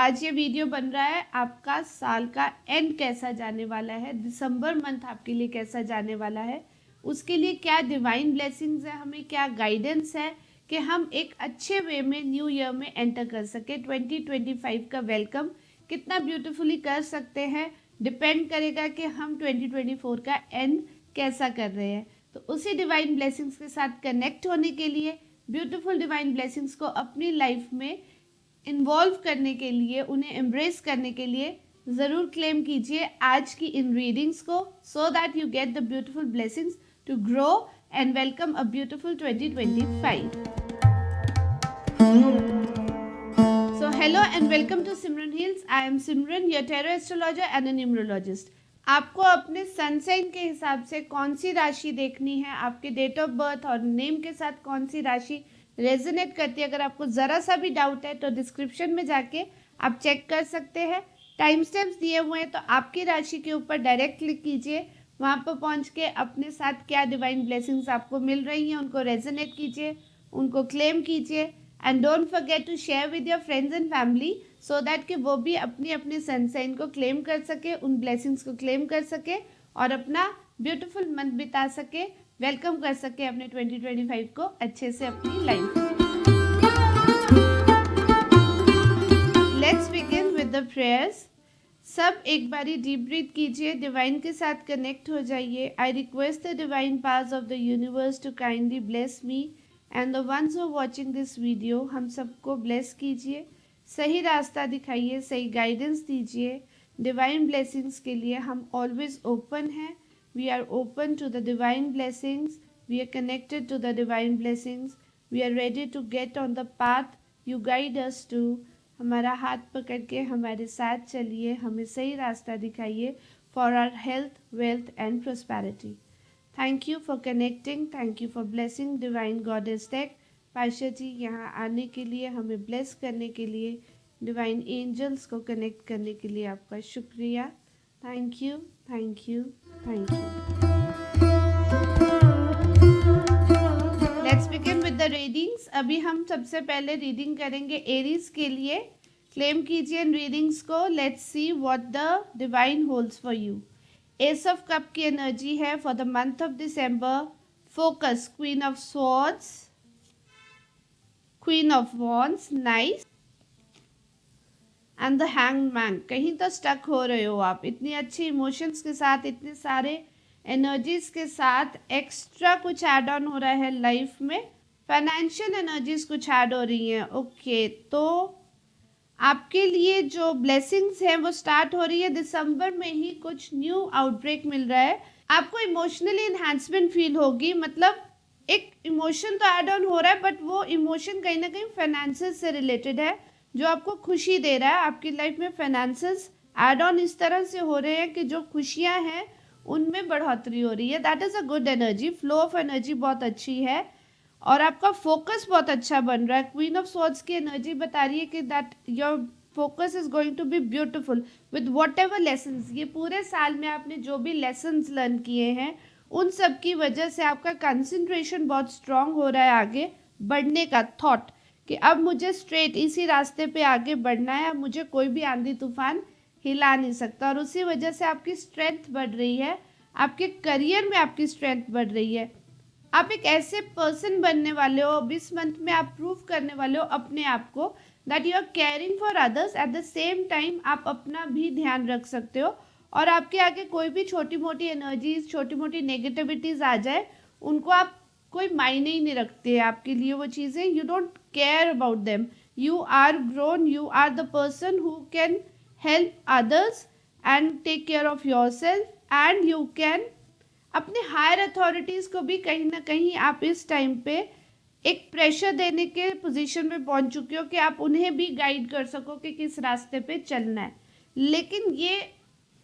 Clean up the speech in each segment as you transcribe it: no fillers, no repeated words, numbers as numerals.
आज ये वीडियो बन रहा है आपका साल का एंड कैसा जाने वाला है, दिसंबर मंथ आपके लिए कैसा जाने वाला है, उसके लिए क्या डिवाइन ब्लेसिंग्स है, हमें क्या गाइडेंस है कि हम एक अच्छे वे में न्यू ईयर में एंटर कर सके। 2025 का वेलकम कितना ब्यूटीफुली कर सकते हैं, डिपेंड करेगा कि हम 2024 का एंड कैसा कर रहे हैं। तो उसी डिवाइन ब्लेसिंग्स के साथ कनेक्ट होने के लिए, ब्यूटीफुल डिवाइन ब्लेसिंग्स को अपनी लाइफ में इन्वॉल्व करने के लिए, उन्हें एम्ब्रेस करने के लिए ज़रूर क्लेम कीजिए आज की इन रीडिंग्स को, so that you get the beautiful blessings to grow and welcome a beautiful 2025. So hello and welcome to Simran Hills. I am Simran, your tarot astrologer and a numerologist. आपको अपने sun sign के हिसाब से कौन सी राशि देखनी है, आपके डेट ऑफ बर्थ और नेम के साथ कौन सी राशि रेजोनेट करती है, अगर आपको ज़रा सा भी डाउट है तो डिस्क्रिप्शन में जाके आप चेक कर सकते हैं। टाइम स्टैम्प्स दिए हुए हैं, तो आपकी राशि के ऊपर डायरेक्ट क्लिक कीजिए, वहाँ पर पहुँच के अपने साथ क्या डिवाइन ब्लेसिंग्स आपको मिल रही हैं उनको रेजोनेट कीजिए, उनको क्लेम कीजिए। And don't forget to share with your friends and family so that कि वो भी अपनी अपनी सन साइन को क्लेम कर सके, उन ब्लेसिंग्स को क्लेम कर सके और अपना ब्यूटीफुल मंथ बिता सके, वेलकम कर सके अपने 2025 को अच्छे से अपनी लाइफ में। Let's begin with the prayers. सब एक बारी डीप ब्रीथ कीजिए, डिवाइन के साथ कनेक्ट हो जाइए। I request the divine powers of the universe to kindly bless me and the ones who watching this video. हम सबको ब्लेस कीजिए, सही रास्ता दिखाइए, सही गाइडेंस दीजिए। डिवाइन ब्लेसिंग्स के लिए हम ऑलवेज ओपन हैं। We are open to the divine blessings. We are connected to the divine blessings. We are ready to get on the path you guide us to. हमारा हाथ पकड़ के हमारे साथ चलिए, हमें सही रास्ता दिखाइए for our health, wealth and prosperity. Thank you for connecting. Thank you for blessing divine goddess tech. Pasha जी यहाँ आने के लिए, हमें bless करने के लिए, divine angels को connect करने के लिए आपका शुक्रिया। Thank you, thank you, thank you. Let's begin with the readings. अभी हम सबसे पहले रीडिंग करेंगे एरीज के लिए। क्लेम कीजिए इन रीडिंग्स को। Let's see what the divine holds for you. S of cup की एनर्जी है for the month of December. Focus, queen of swords, queen of wands, nice, and the hanged man. कहीं तो stuck हो रहे हो आप, इतनी अच्छी इमोशंस के साथ, इतने सारे एनर्जीज के साथ, एक्स्ट्रा कुछ ऐड ऑन हो रहा है लाइफ में, फाइनेंशियल एनर्जीज कुछ ऐड हो रही हैं। ओके, तो आपके लिए जो ब्लेसिंग्स हैं वो स्टार्ट हो रही है दिसंबर में ही। कुछ न्यू आउटब्रेक मिल रहा है, आपको इमोशनली इन्हांसमेंट फील होगी। मतलब एक इमोशन तो ऐड ऑन हो रहा है, बट वो इमोशन कहीं ना कहीं फाइनेंसेस से रिलेटेड है, जो आपको खुशी दे रहा है। आपकी लाइफ में फाइनेंसेस ऐड ऑन इस तरह से हो रहे हैं कि जो खुशियां हैं उनमें बढ़ोतरी हो रही है। That is a good energy. Flow of energy बहुत अच्छी है और आपका फोकस बहुत अच्छा बन रहा है। क्वीन ऑफ स्वॉर्ड्स की एनर्जी बता रही है कि that your focus is going to be beautiful with whatever lessons. ये पूरे साल में आपने जो भी लेसन्स लर्न किए हैं उन सब की वजह से आपका कंसंट्रेशन बहुत स्ट्रांग हो रहा है आगे बढ़ने का थॉट, कि अब मुझे स्ट्रेट इसी रास्ते पे आगे बढ़ना है, अब मुझे कोई भी आंधी तूफान हिला नहीं सकता। और उसी वजह से आपकी स्ट्रेंथ बढ़ रही है, आपके करियर में आपकी स्ट्रेंथ बढ़ रही है। आप एक ऐसे पर्सन बनने वाले हो, अब इस मंथ में आप प्रूव करने वाले हो अपने आप को that you are caring for others, at the same time आप अपना भी ध्यान रख सकते हो। और आपके आगे कोई भी छोटी मोटी एनर्जीज, छोटी मोटी नेगेटिविटीज आ जाए, उनको आप कोई मायने ही नहीं रखते आपके लिए वो चीज़ें। You don't care about them, you are grown, you are the person who can help others and take care of yourself, and you can अपने हायर अथॉरिटीज़ को भी कहीं ना कहीं आप इस टाइम पे एक प्रेशर देने के पोजीशन में पहुंच चुके हो कि आप उन्हें भी गाइड कर सको कि किस रास्ते पे चलना है। लेकिन ये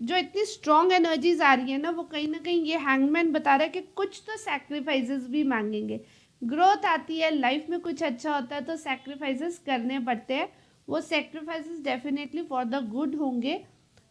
जो इतनी स्ट्रॉन्ग एनर्जीज आ रही है ना, वो कहीं ना कहीं ये हैंगमैन बता रहा है कि कुछ तो सैक्रिफाइसेस भी मांगेंगे। ग्रोथ आती है लाइफ में, कुछ अच्छा होता है तो सैक्रिफाइसेस करने पड़ते हैं। वो sacrifices definitely for the good होंगे,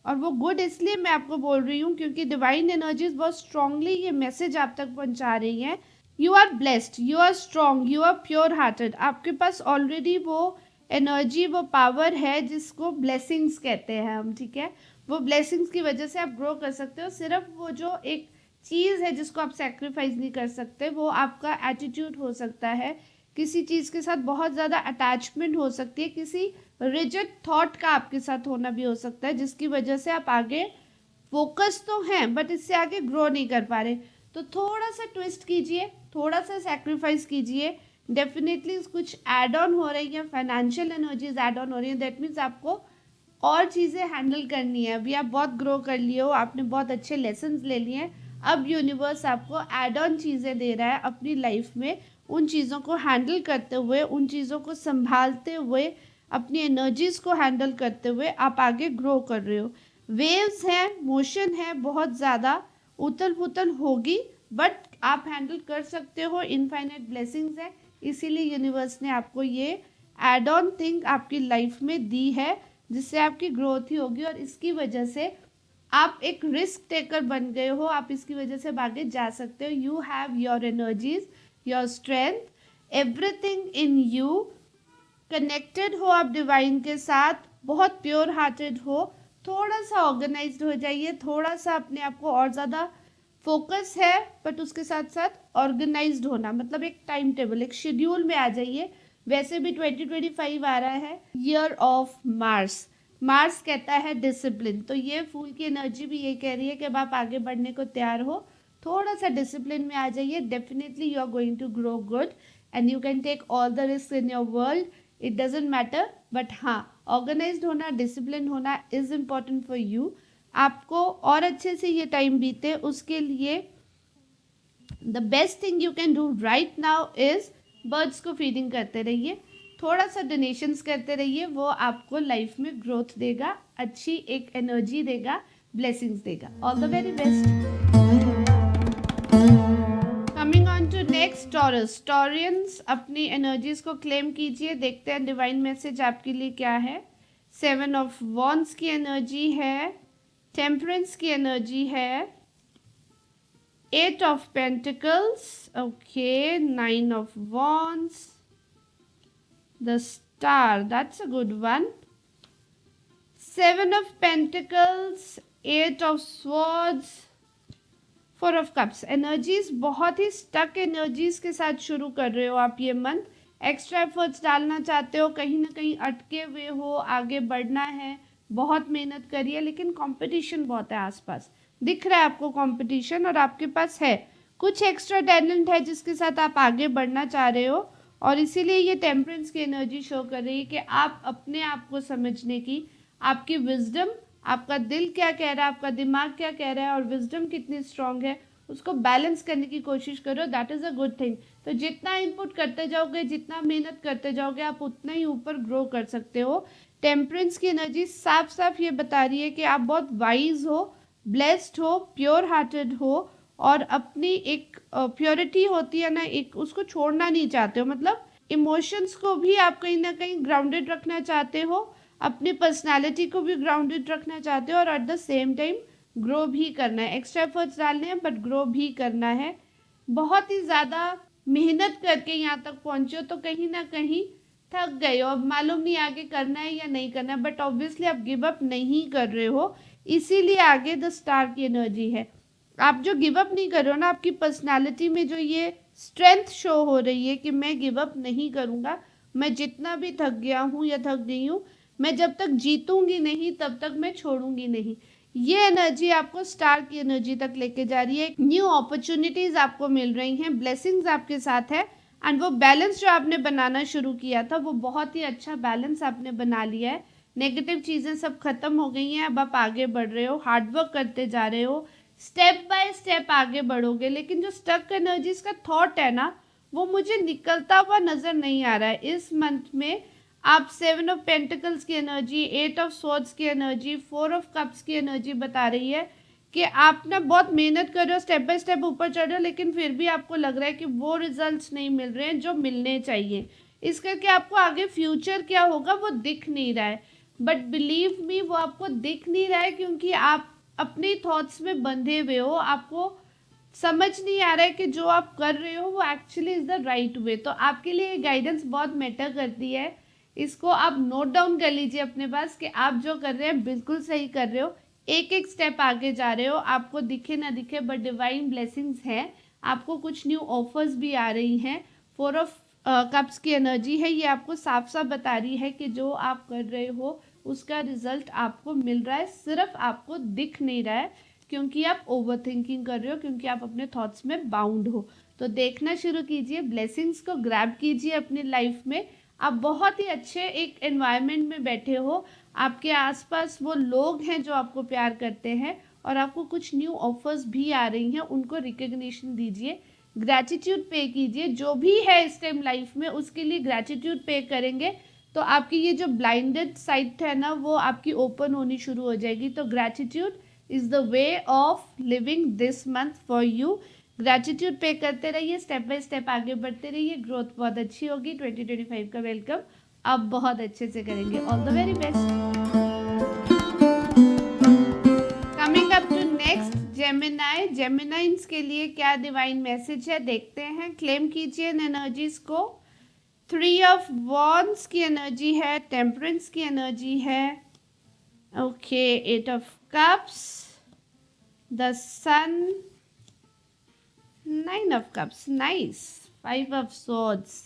और वो गुड इसलिए मैं आपको बोल रही हूँ क्योंकि डिवाइन एनर्जीज बहुत स्ट्रांगली ये मैसेज आप तक पहुँचा रही हैं। You are blessed, you are strong, you are pure hearted. आपके पास ऑलरेडी वो एनर्जी, वो पावर है जिसको ब्लेसिंग्स कहते हैं हम, ठीक है। वो ब्लेसिंग्स की वजह से आप ग्रो कर सकते हो। सिर्फ वो जो एक चीज़ है जिसको आप सेक्रीफाइस नहीं कर सकते, वो आपका एटीट्यूड हो सकता है। किसी चीज़ के साथ बहुत ज़्यादा अटैचमेंट हो सकती है, किसी रिजिड थॉट का आपके साथ होना भी हो सकता है, जिसकी वजह से आप आगे फोकस तो हैं बट इससे आगे ग्रो नहीं कर पा रहे। तो थोड़ा सा ट्विस्ट कीजिए, थोड़ा सा सेक्रीफाइस कीजिए। डेफिनेटली कुछ एड ऑन हो रही है, फाइनेंशियल एनर्जीज एड ऑन हो रही है, दैट मीन्स आपको और चीज़ें हैंडल करनी है। अभी आप बहुत ग्रो कर लिए हो, आपने बहुत अच्छे लेसन्स ले लिए हैं, अब यूनिवर्स आपको एड ऑन चीज़ें दे रहा है अपनी लाइफ में। उन चीज़ों को हैंडल करते हुए, उन चीज़ों को संभालते हुए, अपनी एनर्जीज़ को हैंडल करते हुए आप आगे ग्रो कर रहे हो। वेव्स हैं, मोशन है, बहुत ज़्यादा उथल पुथल होगी बट आप हैंडल कर सकते हो। इनफाइनाइट ब्लेसिंग्स है, इसीलिए यूनिवर्स ने आपको ये एड ऑन थिंग आपकी लाइफ में दी है, जिससे आपकी ग्रोथ ही होगी और इसकी वजह से आप एक रिस्क टेकर बन गए हो। आप इसकी वजह से आगे जा सकते हो। You have your energies, your strength, everything in you. Connected हो आप डिवाइन के साथ, बहुत प्योर हार्टेड हो। थोड़ा सा ऑर्गेनाइज्ड हो जाइए, थोड़ा सा अपने आप को और ज़्यादा फोकस है बट उसके साथ साथ ऑर्गेनाइज्ड होना, मतलब एक टाइम टेबल, एक शेड्यूल में आ जाइए। वैसे भी 2025 आ रहा है, ईयर ऑफ मार्स। मार्स कहता है डिसिप्लिन, तो ये फूल की एनर्जी भी ये कह रही है कि अब आप आगे बढ़ने को तैयार हो, थोड़ा सा डिसिप्लिन में आ जाइए। Definitely you are going to grow good and you can take all the risk in your world, it doesn't matter. But हाँ, ऑर्गेनाइज्ड होना, डिसिप्लिन होना इज इम्पॉर्टेंट फॉर यू। आपको और अच्छे से ये टाइम बीते, उसके लिए the best thing you can do right now is birds को फीडिंग करते रहिए, थोड़ा सा डोनेशंस करते रहिए, वो आपको लाइफ में ग्रोथ देगा, अच्छी एक एनर्जी देगा, ब्लेसिंग्स देगा। All the very best. Coming on to next, Taurus. Taureans, अपनी एनर्जीज को क्लेम कीजिए। देखते हैं डिवाइन मैसेज आपके लिए क्या है। 7 ऑफ वॉन्ड्स की एनर्जी है, टेम्परेंस की एनर्जी है, 8 of Pentacles, okay, 9 of Wands, the Star, that's a good one, 7 of Pentacles, 8 of Swords, 4 of Cups। Energies बहुत ही स्टक एनर्जीज के साथ शुरू कर रहे हो आप ये मंथ। एक्स्ट्रा एफर्ट्स डालना चाहते हो, कहीं ना कहीं अटके हुए हो, आगे बढ़ना है, बहुत मेहनत करिए, लेकिन कंपटीशन बहुत है आसपास, दिख रहा है आपको कंपटीशन, और आपके पास है कुछ एक्स्ट्रा टैलेंट है जिसके साथ आप आगे बढ़ना चाह रहे हो, और इसीलिए ये टेम्परेंस की एनर्जी शो कर रही है कि आप अपने आप को समझने की, आपकी विजडम, आपका दिल क्या कह रहा है, आपका दिमाग क्या कह रहा है, और विजडम कितनी स्ट्रांग है, उसको बैलेंस करने की कोशिश करो। That is a good thing. तो जितना इनपुट करते जाओगे, जितना मेहनत करते जाओगे, आप उतना ही ऊपर ग्रो कर सकते हो। टेम्परेंस की एनर्जी साफ साफ ये बता रही है कि आप बहुत वाइज हो, ब्लेस्ड हो, प्योर हार्टेड हो, और अपनी एक प्योरिटी होती है ना, एक उसको छोड़ना नहीं चाहते हो। मतलब इमोशंस को भी आप कहीं ना कहीं ग्राउंडेड रखना चाहते हो, अपनी पर्सनालिटी को भी ग्राउंडेड रखना चाहते हो, और eight the same time grow भी करना है। एक्स्ट्रा एफर्ट्स डालने हैं बट ग्रो भी करना है। बहुत ही ज़्यादा मेहनत करके यहाँ तक पहुँचे हो तो कहीं ना कहीं थक गए हो, अब मालूम नहीं आगे करना है या नहीं करना है, बट ऑब्वियसली आप गिव अप नहीं कर रहे हो, इसीलिए आगे द स्टार की एनर्जी है। आप जो गिव अप नहीं कर रहे हो ना, आपकी पर्सनालिटी में जो ये स्ट्रेंथ शो हो रही है कि मैं गिव अप नहीं करूँगा, मैं जितना भी थक गया हूँ या थक गई हूँ, मैं जब तक जीतूंगी नहीं तब तक मैं छोड़ूंगी नहीं। ये एनर्जी आपको स्टार की एनर्जी तक लेके जा रही है। न्यू अपॉर्चुनिटीज आपको मिल रही हैं, ब्लेसिंग्स आपके साथ है, एंड वो बैलेंस जो आपने बनाना शुरू किया था, वो बहुत ही अच्छा बैलेंस आपने बना लिया है। नेगेटिव चीज़ें सब खत्म हो गई हैं, अब आप आगे बढ़ रहे हो, हार्डवर्क करते जा रहे हो, स्टेप बाय स्टेप आगे बढ़ोगे। लेकिन जो स्टक एनर्जीज का थॉट है ना, वो मुझे निकलता हुआ नज़र नहीं आ रहा है इस मंथ में। आप 7 ऑफ पेंटिकल्स की एनर्जी, 8 ऑफ स्वॉर्ड्स की एनर्जी, 4 ऑफ कप्स की एनर्जी बता रही है कि आप ना बहुत मेहनत कर रहे हो, स्टेप बाय स्टेप ऊपर चढ़ रहे हो, लेकिन फिर भी आपको लग रहा है कि वो रिजल्ट्स नहीं मिल रहे हैं जो मिलने चाहिए। इस करके आपको आगे फ्यूचर क्या होगा वो दिख नहीं रहा है। बट बिलीव मी, वो आपको दिख नहीं रहा है क्योंकि आप अपने थॉट्स में बंधे हुए हो, आपको समझ नहीं आ रहा है कि जो आप कर रहे हो वो actually is the right way. तो आपके लिए गाइडेंस बहुत मैटर करती है, इसको आप नोट डाउन कर लीजिए अपने पास कि आप जो कर रहे हैं बिल्कुल सही कर रहे हो, एक एक स्टेप आगे जा रहे हो। आपको दिखे ना दिखे बट डिवाइन ब्लेसिंग्स हैं, आपको कुछ न्यू ऑफर्स भी आ रही हैं। 4 ऑफ कप्स की एनर्जी है, ये आपको साफ साफ बता रही है कि जो आप कर रहे हो उसका रिजल्ट आपको मिल रहा है, सिर्फ आपको दिख नहीं रहा है क्योंकि आप ओवर थिंकिंग कर रहे हो, क्योंकि आप अपने थॉट्स में बाउंड हो। तो देखना शुरू कीजिए, ब्लेसिंग्स को ग्रैब कीजिए अपनी लाइफ में। आप बहुत ही अच्छे एक एनवायरनमेंट में बैठे हो, आपके आसपास वो लोग हैं जो आपको प्यार करते हैं और आपको कुछ न्यू ऑफर्स भी आ रही हैं, उनको रिकग्निशन दीजिए, ग्रैटिट्यूड पे कीजिए। जो भी है इस टाइम लाइफ में उसके लिए ग्रैटिट्यूड पे करेंगे तो आपकी ये जो ब्लाइंडेड साइड है ना वो आपकी ओपन होनी शुरू हो जाएगी। तो gratitude is the way of living this month for you. Gratitude पे करते रहिए, स्टेप बाय स्टेप आगे बढ़ते रहिए, ग्रोथ बहुत अच्छी होगी। 2025 का वेलकम आप बहुत अच्छे से करेंगे। All the very best. Coming up to next Gemini. Geminis के लिए क्या डिवाइन मैसेज है देखते हैं। क्लेम कीजिए इन एनर्जीज को। 3 ऑफ वॉन्ड्स की एनर्जी है, टेम्परेंस की एनर्जी है, okay 8 of cups, the sun, 9 of cups, nice, 5 of swords.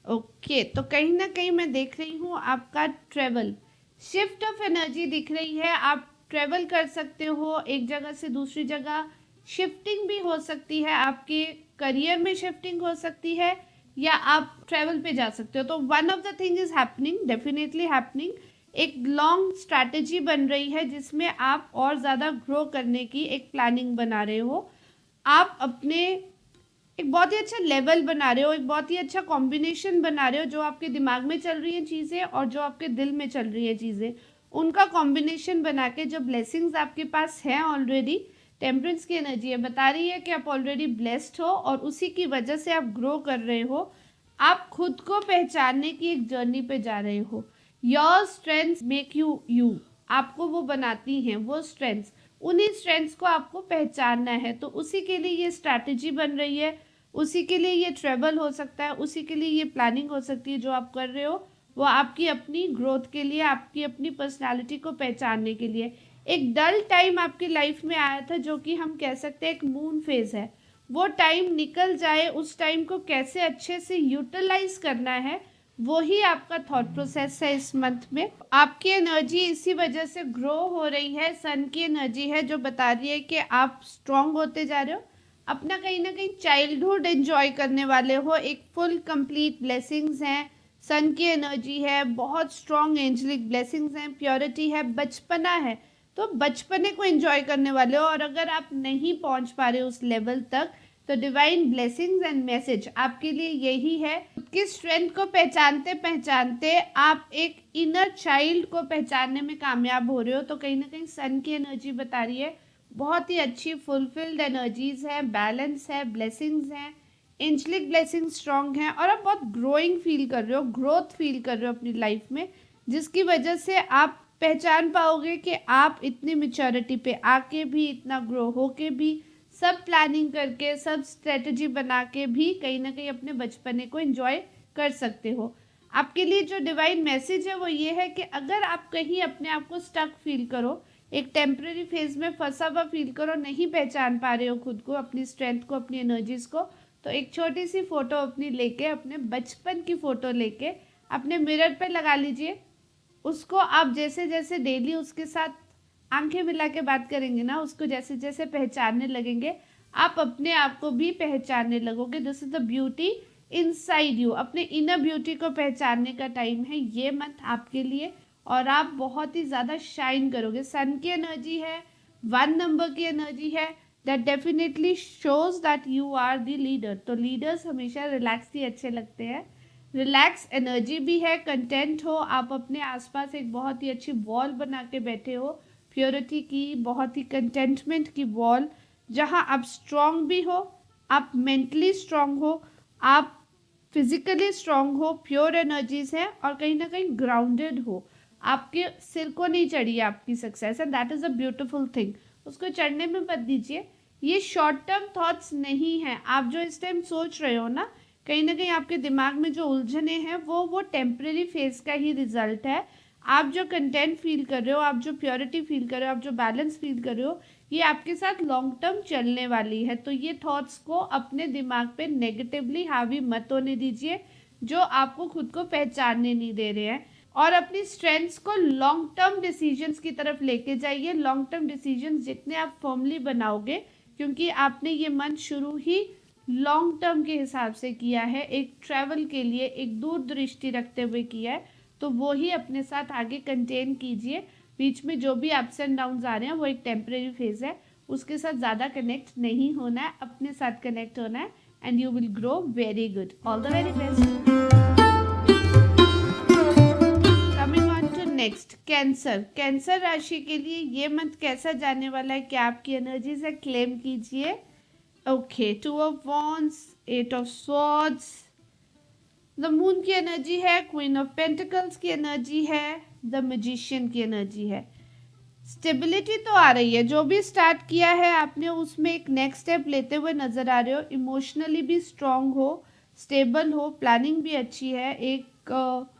Okay, तो कहीं ना कहीं मैं देख रही हूँ आपका ट्रेवल, शिफ्ट ऑफ एनर्जी दिख रही है। आप ट्रेवल कर सकते हो एक जगह से दूसरी जगह, शिफ्टिंग भी हो सकती है, आपके करियर में शिफ्टिंग हो सकती है या आप ट्रेवल पे जा सकते हो। तो one of the thing is happening, definitely happening. एक लॉन्ग स्ट्रैटेजी बन रही है जिसमें आप और ज़्यादा ग्रो करने की एक प्लानिंग बना रहे हो। आप अपने एक बहुत ही अच्छा लेवल बना रहे हो, एक बहुत ही अच्छा कॉम्बिनेशन बना रहे हो। जो आपके दिमाग में चल रही हैं चीज़ें और जो आपके दिल में चल रही हैं चीज़ें, उनका कॉम्बिनेशन बना के जो ब्लेसिंग्स आपके पास हैं ऑलरेडी, टेम्परेंस की एनर्जी है, बता रही है कि आप ऑलरेडी ब्लेस्ड हो और उसी की वजह से आप ग्रो कर रहे हो। आप खुद को पहचानने की एक जर्नी पे जा रहे हो। Your strengths make you you, आपको वो बनाती हैं वो स्ट्रेंथ्स, उन्हीं स्ट्रेंथ्स को आपको पहचानना है। तो उसी के लिए ये स्ट्रैटेजी बन रही है, उसी के लिए ये ट्रेवल हो सकता है, उसी के लिए ये प्लानिंग हो सकती है। जो आप कर रहे हो वो आपकी अपनी ग्रोथ के लिए, आपकी अपनी पर्सनालिटी को पहचानने के लिए। एक डल टाइम आपकी लाइफ में आया था जो कि हम कह सकते हैं एक मून फेज है, वो टाइम निकल जाए, उस टाइम को कैसे अच्छे से यूटिलाइज करना है, वो ही आपका थॉट प्रोसेस है इस मंथ में। आपकी एनर्जी इसी वजह से ग्रो हो रही है। सन की एनर्जी है जो बता रही है कि आप स्ट्रॉन्ग होते जा रहे हो, अपना कहीं ना कहीं चाइल्डहुड एंजॉय करने वाले हो, एक फुल कंप्लीट ब्लेसिंग्स हैं। सन की एनर्जी है, बहुत स्ट्रॉन्ग एंजलिक ब्लेसिंग्स हैं, प्योरिटी है, बचपना है, तो बचपने को एंजॉय करने वाले हो। और अगर आप नहीं पहुंच पा रहे उस लेवल तक तो डिवाइन ब्लेसिंग्स एंड मैसेज आपके लिए यही है कि स्ट्रेंथ को पहचानते पहचानते आप एक इनर चाइल्ड को पहचानने में कामयाब हो रहे हो। तो कहीं ना कहीं सन की एनर्जी बता रही है बहुत ही अच्छी फुलफिल्ड एनर्जीज है, बैलेंस है, ब्लेसिंग्स हैं, एंजलिक ब्लेसिंग स्ट्रॉन्ग हैं और आप बहुत ग्रोइंग फील कर रहे हो, ग्रोथ फील कर रहे हो अपनी लाइफ में, जिसकी वजह से आप पहचान पाओगे कि आप इतनी मैच्योरिटी पे आके भी, इतना ग्रो होके भी, सब प्लानिंग करके, सब स्ट्रेटजी बना के भी कहीं ना कहीं अपने बचपने को एंजॉय कर सकते हो। आपके लिए जो डिवाइन मैसेज है वो ये है कि अगर आप कहीं अपने आप को स्टक फील करो, एक टेम्परेरी फेज में फंसा हुआ फील करो, नहीं पहचान पा रहे हो खुद को, अपनी स्ट्रेंथ को, अपनी एनर्जीज को, तो एक छोटी सी फोटो अपनी लेके, अपने बचपन की फोटो लेके अपने मिरर पे लगा लीजिए। उसको आप जैसे जैसे डेली उसके साथ आंखें मिला के बात करेंगे ना, उसको जैसे जैसे पहचानने लगेंगे, आप अपने आप को भी पहचानने लगोगे। This is the beauty inside you. अपने इनर ब्यूटी को पहचानने का टाइम है ये मंथ आपके लिए और आप बहुत ही ज़्यादा शाइन करोगे। सन की एनर्जी है, 1 नंबर की एनर्जी है, that definitely shows that you are the leader. तो लीडर्स हमेशा रिलैक्स ही अच्छे लगते हैं, रिलैक्स एनर्जी भी है, कंटेंट हो, आप अपने आसपास एक बहुत ही अच्छी वॉल बना के बैठे हो, प्योरिटी की, बहुत ही कंटेंटमेंट की वॉल, जहां आप स्ट्रॉन्ग भी हो, आप मेंटली स्ट्रॉन्ग हो, आप फिजिकली स्ट्रॉन्ग हो, प्योर एनर्जीज है और कहीं ना कहीं ग्राउंडेड हो। आपके सिर को नहीं चढ़ी आपकी success and that is a beautiful thing. उसको चढ़ने में मत दीजिए। ये शॉर्ट टर्म थॉट्स नहीं है। आप जो इस टाइम सोच रहे हो ना कहीं ना कहीं आपके दिमाग में जो उलझने हैं वो टेम्परेरी फेज का ही रिजल्ट है। आप जो कंटेंट फील कर रहे हो, आप जो प्योरिटी फील कर रहे हो, आप जो बैलेंस फील कर रहे हो, ये आपके साथ लॉन्ग टर्म चलने वाली है। तो ये थॉट्स को अपने दिमाग पे नेगेटिवली हावी मत होने दीजिए, जो आपको खुद को पहचानने नहीं दे रहे हैं। और अपनी स्ट्रेंथ्स को लॉन्ग टर्म डिसीजंस की तरफ लेके जाइए। लॉन्ग टर्म डिसीजंस जितने आप फर्मली बनाओगे, क्योंकि आपने ये मंथ शुरू ही लॉन्ग टर्म के हिसाब से किया है, एक ट्रैवल के लिए, एक दूरदृष्टि रखते हुए किया है, तो वो ही अपने साथ आगे कंटेन कीजिए। बीच में जो भी अप्स एंड डाउन्स आ रहे हैं वो एक टेम्परेरी फेज है, उसके साथ ज़्यादा कनेक्ट नहीं होना है, अपने साथ कनेक्ट होना है, and you will grow very good. All the very best. Coming on to next, Cancer. Cancer राशि के लिए ये मंथ कैसा जाने वाला है, क्या आपकी एनर्जी से क्लेम कीजिए। Okay, 2 of wands, 8 of swords, the moon की एनर्जी है, क्वीन ऑफ पेंटिकल्स की एनर्जी है, द मैजिशियन की एनर्जी है। स्टेबिलिटी तो आ रही है, जो भी स्टार्ट किया है आपने उसमें एक नेक्स्ट स्टेप लेते हुए नजर आ रहे हो। इमोशनली भी स्ट्रांग हो, स्टेबल हो, प्लानिंग भी अच्छी है, एक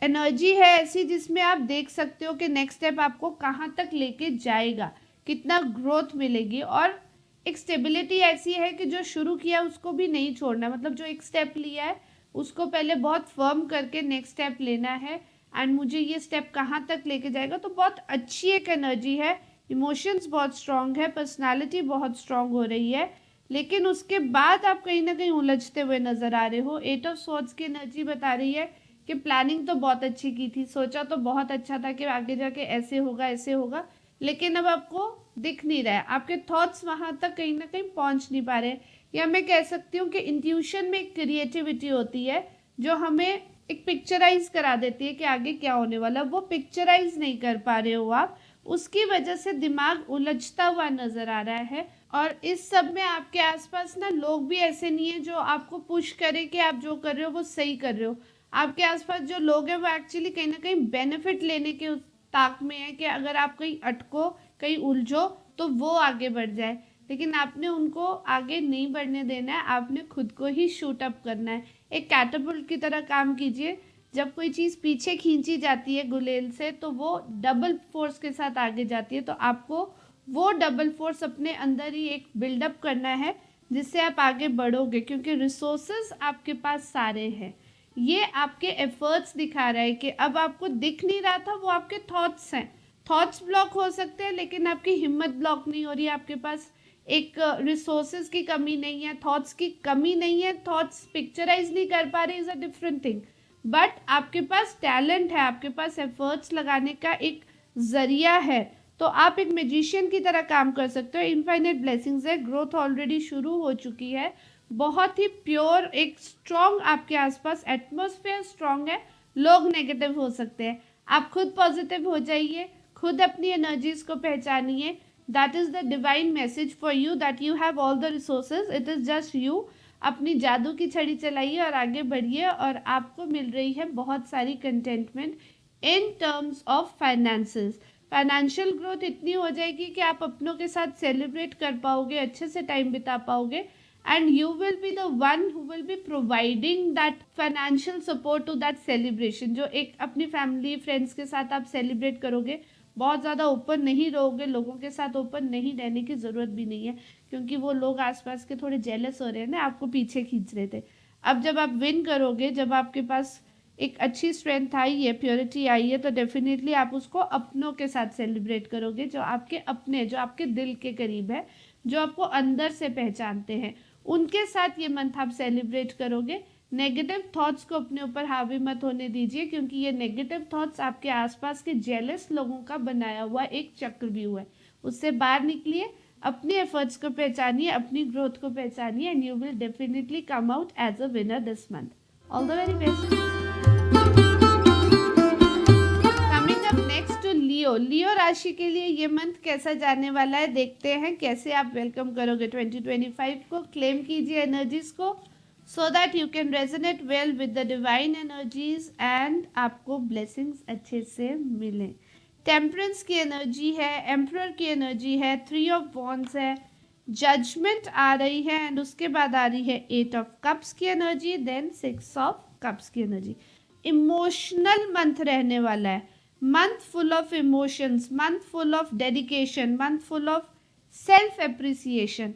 एनर्जी है ऐसी जिसमें आप देख सकते हो कि नेक्स्ट स्टेप आपको कहाँ तक लेके जाएगा, कितना ग्रोथ मिलेगी। और एक स्टेबिलिटी ऐसी है कि जो शुरू किया उसको भी नहीं छोड़ना, मतलब जो एक स्टेप लिया है उसको पहले बहुत फर्म करके नेक्स्ट स्टेप लेना है, एंड मुझे ये स्टेप कहाँ तक लेके जाएगा। तो बहुत अच्छी एक एनर्जी है, इमोशंस बहुत स्ट्रांग है, पर्सनालिटी बहुत स्ट्रांग हो रही है, लेकिन उसके बाद आप कहीं ना कहीं उलझते हुए नजर आ रहे हो। 8 ऑफ स्वॉर्ड्स की एनर्जी बता रही है कि प्लानिंग तो बहुत अच्छी की थी, सोचा तो बहुत अच्छा था कि आगे जाके ऐसे होगा ऐसे होगा, लेकिन अब आपको दिख नहीं रहा है, आपके थॉट्स वहां तक कहीं ना कहीं पहुंच नहीं पा रहे। या मैं कह सकती हूँ कि इंट्यूशन में एक क्रिएटिविटी होती है जो हमें एक पिक्चराइज करा देती है कि आगे क्या होने वाला, वो पिक्चराइज नहीं कर पा रहे हो आप, उसकी वजह से दिमाग उलझता हुआ नजर आ रहा है। और इस सब में आपके आसपास ना लोग भी ऐसे नहीं है जो आपको पुश करे कि आप जो कर रहे हो वो सही कर रहे हो। आपके आसपास जो लोग हैं वो एक्चुअली कहीं ना कहीं बेनिफिट लेने के उस ताक में है कि अगर आप कहीं अटको, कहीं उलझो, तो वो आगे बढ़ जाए, लेकिन आपने उनको आगे नहीं बढ़ने देना है, आपने खुद को ही शूट अप करना है। एक कैटapult की तरह काम कीजिए, जब कोई चीज़ पीछे खींची जाती है गुलेल से तो वो डबल फोर्स के साथ आगे जाती है, तो आपको वो डबल फोर्स अपने अंदर ही एक बिल्डअप करना है जिससे आप आगे बढ़ोगे, क्योंकि रिसोर्सेज आपके पास सारे हैं। ये आपके एफर्ट्स दिखा रहा है कि अब आपको दिख नहीं रहा था, वो आपके थॉट्स हैं। थॉट्स ब्लॉक हो सकते हैं लेकिन आपकी हिम्मत ब्लॉक नहीं हो रही है, आपके पास एक रिसोर्सेज की कमी नहीं है, थॉट्स की कमी नहीं है, थॉट्स पिक्चराइज नहीं कर पा रहे is a different thing, but आपके पास टैलेंट है, आपके पास एफर्ट्स लगाने का एक जरिया है, तो आप एक मैजिशियन की तरह काम कर सकते हो। इनफाइनाइट ब्लेसिंग्स है, ग्रोथ ऑलरेडी शुरू हो चुकी है, बहुत ही प्योर एक स्ट्रॉन्ग आपके आसपास एटमॉस्फेयर स्ट्रॉन्ग है। लोग नेगेटिव हो सकते हैं, आप खुद पॉजिटिव हो जाइए, खुद अपनी एनर्जीज को पहचानिए। That is the divine message for you, that you have all the resources, it is just you. अपनी जादू की छड़ी चलाइए और आगे बढ़िए, और आपको मिल रही है बहुत सारी contentment in terms of finances. Financial growth इतनी हो जाएगी कि आप अपनों के साथ सेलिब्रेट कर पाओगे, अच्छे से टाइम बिता पाओगे, and you will be the one who will be providing that financial support to that celebration। जो एक अपनी फैमिली फ्रेंड्स के साथ आप सेलिब्रेट करोगे, बहुत ज़्यादा ओपन नहीं रहोगे, लोगों के साथ ओपन नहीं रहने की ज़रूरत भी नहीं है, क्योंकि वो लोग आसपास के थोड़े जेलस हो रहे हैं ना, आपको पीछे खींच रहे थे। अब जब आप विन करोगे, जब आपके पास एक अच्छी स्ट्रेंथ आई है, प्योरिटी आई है, तो डेफिनेटली आप उसको अपनों के साथ सेलिब्रेट करोगे, जो आपके अपने, जो आपके दिल के करीब है, जो आपको अंदर से पहचानते हैं, उनके साथ ये मंथ आप सेलिब्रेट करोगे। नेगेटिव थॉट्स को अपने ऊपर हावी मत होने दीजिए, क्योंकि ये नेगेटिव थॉट्स आपके आसपास के जेलस लोगों का बनाया हुआ एक चक्रव्यूह है। उससे बाहर निकलिए, अपने एफर्ट्स को पहचानिए, अपनी ग्रोथ को पहचानिए, and you will definitely come out as a winner this month. All the very best. Coming up next to Leo. Leo राशि के लिए ये मंथ कैसा जाने वाला है, देखते हैं कैसे आप वेलकम करोगे 2025 को। क्लेम कीजिए एनर्जीज को, so that you can resonate well with the divine energies and आपको ब्लेसिंग्स अच्छे से मिले। टेम्परेंस की एनर्जी है, एम्परर की एनर्जी है, 3 ऑफ वॉन्ड्स है, जजमेंट आ रही है एंड उसके बाद आ रही है 8 ऑफ कप्स की एनर्जी, देन 6 ऑफ कप्स की एनर्जी। इमोशनल मंथ रहने वाला है, month full of emotions, month full of dedication, month full of self appreciation.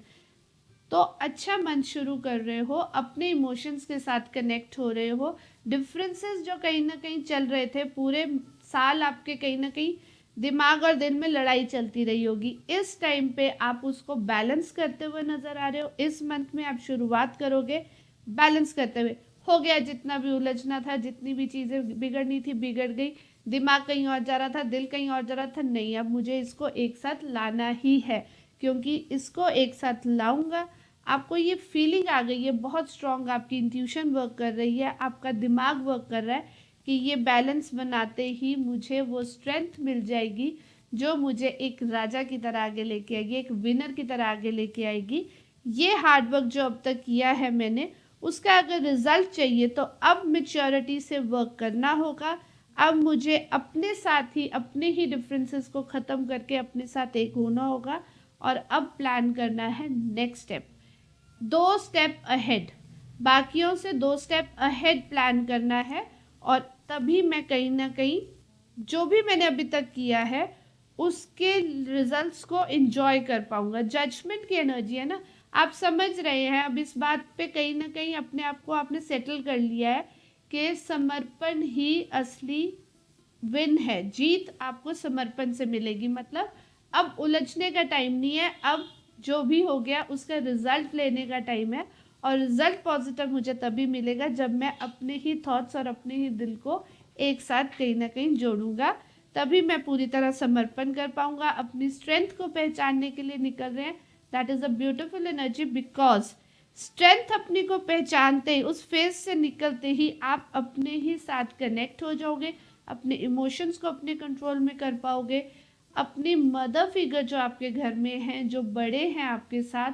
तो अच्छा मंथ शुरू कर रहे हो, अपने इमोशंस के साथ कनेक्ट हो रहे हो। डिफरेंसेस जो कहीं ना कहीं चल रहे थे पूरे साल, आपके कहीं ना कहीं दिमाग और दिल में लड़ाई चलती रही होगी, इस टाइम पे आप उसको बैलेंस करते हुए नजर आ रहे हो। इस मंथ में आप शुरुआत करोगे बैलेंस करते हुए। हो गया, जितना भी उलझना था, जितनी भी चीज़ें बिगड़नी थी बिगड़ गई, दिमाग कहीं और जा रहा था, दिल कहीं और जा रहा था, नहीं अब मुझे इसको एक साथ लाना ही है, क्योंकि इसको एक साथ लाऊंगा। आपको ये फीलिंग आ गई है बहुत स्ट्रांग, आपकी इंट्यूशन वर्क कर रही है, आपका दिमाग वर्क कर रहा है कि ये बैलेंस बनाते ही मुझे वो स्ट्रेंथ मिल जाएगी जो मुझे एक राजा की तरह आगे लेके आएगी, एक विनर की तरह आगे लेके आएगी। ये हार्डवर्क जो अब तक किया है मैंने, उसका अगर रिजल्ट चाहिए तो अब मेच्योरिटी से वर्क करना होगा। अब मुझे अपने साथ ही, अपने ही डिफरेंसेस को ख़त्म करके अपने साथ एक होना होगा और अब प्लान करना है नेक्स्ट स्टेप, 2 स्टेप अहेड, बाकियों से 2 स्टेप अहेड प्लान करना है। और तभी मैं कहीं ना कहीं जो भी मैंने अभी तक किया है उसके रिजल्ट्स को एंजॉय कर पाऊंगा। जजमेंट की एनर्जी है ना, आप समझ रहे हैं अब इस बात पे कहीं ना कहीं अपने आप को आपने सेटल कर लिया है कि समर्पण ही असली विन है, जीत आपको समर्पण से मिलेगी। मतलब अब उलझने का टाइम नहीं है, अब जो भी हो गया उसका रिजल्ट लेने का टाइम है। और रिजल्ट पॉजिटिव मुझे तभी मिलेगा जब मैं अपने ही थॉट्स और अपने ही दिल को एक साथ कहीं ना कहीं जोड़ूंगा, तभी मैं पूरी तरह समर्पण कर पाऊंगा। अपनी स्ट्रेंथ को पहचानने के लिए निकल रहे हैं, that is a beautiful energy, because strength अपनी को पहचानते ही, उस फेज से निकलते ही आप अपने ही साथ कनेक्ट हो जाओगे, अपने इमोशंस को अपने कंट्रोल में कर पाओगे। अपनी मदर फिगर जो आपके घर में हैं, जो बड़े हैं आपके साथ,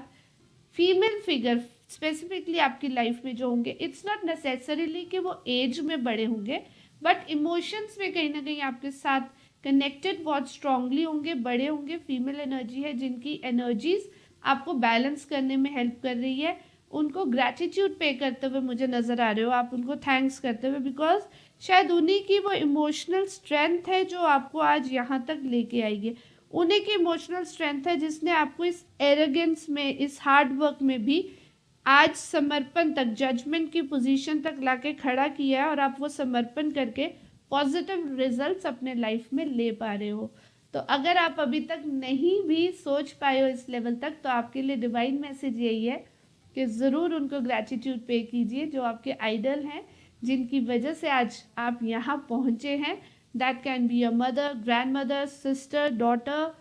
फीमेल फिगर स्पेसिफिकली आपकी लाइफ में जो होंगे, इट्स नॉट नेसेसरीली कि वो एज में बड़े होंगे, बट इमोशंस में कहीं ना कहीं आपके साथ कनेक्टेड बहुत स्ट्रांगली होंगे, बड़े होंगे। फीमेल एनर्जी है जिनकी एनर्जीज आपको बैलेंस करने में हेल्प कर रही है। उनको ग्रैटिट्यूड पे करते हुए मुझे नज़र आ रहे हो, आप उनको थैंक्स करते हुए, बिकॉज शायद उन्हीं की वो इमोशनल स्ट्रेंथ है जो आपको आज यहाँ तक लेके आई है। उन्हीं की इमोशनल स्ट्रेंथ है जिसने आपको इस एरोगेंस में, इस हार्ड वर्क में भी आज समर्पण तक, जजमेंट की पोजीशन तक लाके खड़ा किया है, और आप वो समर्पण करके पॉजिटिव रिजल्ट्स अपने लाइफ में ले पा रहे हो। तो अगर आप अभी तक नहीं भी सोच पाए हो इस लेवल तक, तो आपके लिए डिवाइन मैसेज यही है कि ज़रूर उनको ग्रैटिट्यूड पे कीजिए जो आपके आइडल हैं, जिनकी वजह से आज आप यहाँ पहुँचे हैं। That can be your mother, grand mother, sister, daughter,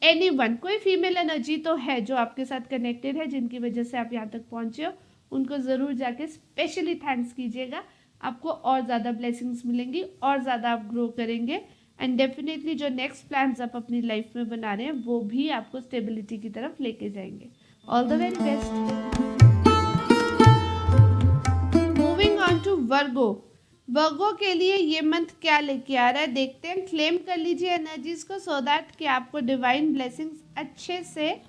anyone. कोई फीमेल एनर्जी तो है जो आपके साथ कनेक्टेड है, जिनकी वजह से आप यहाँ तक पहुँचे हो। उनको ज़रूर जाके स्पेशली थैंक्स कीजिएगा, आपको और ज़्यादा ब्लेसिंग्स मिलेंगी, और ज़्यादा आप ग्रो करेंगे, एंड डेफिनेटली जो नेक्स्ट प्लान्स आप अपनी लाइफ में बना रहे हैं वो भी आपको स्टेबिलिटी की तरफ लेके जाएंगे। All the very best. Moving on to Virgo. Virgo के लिए ये मंथ क्या लेके आ रहा है देखते हैं। क्लेम कर लीजिए एनर्जीज को, सो दैट कि आपको डिवाइन ब्लेसिंग्स अच्छे से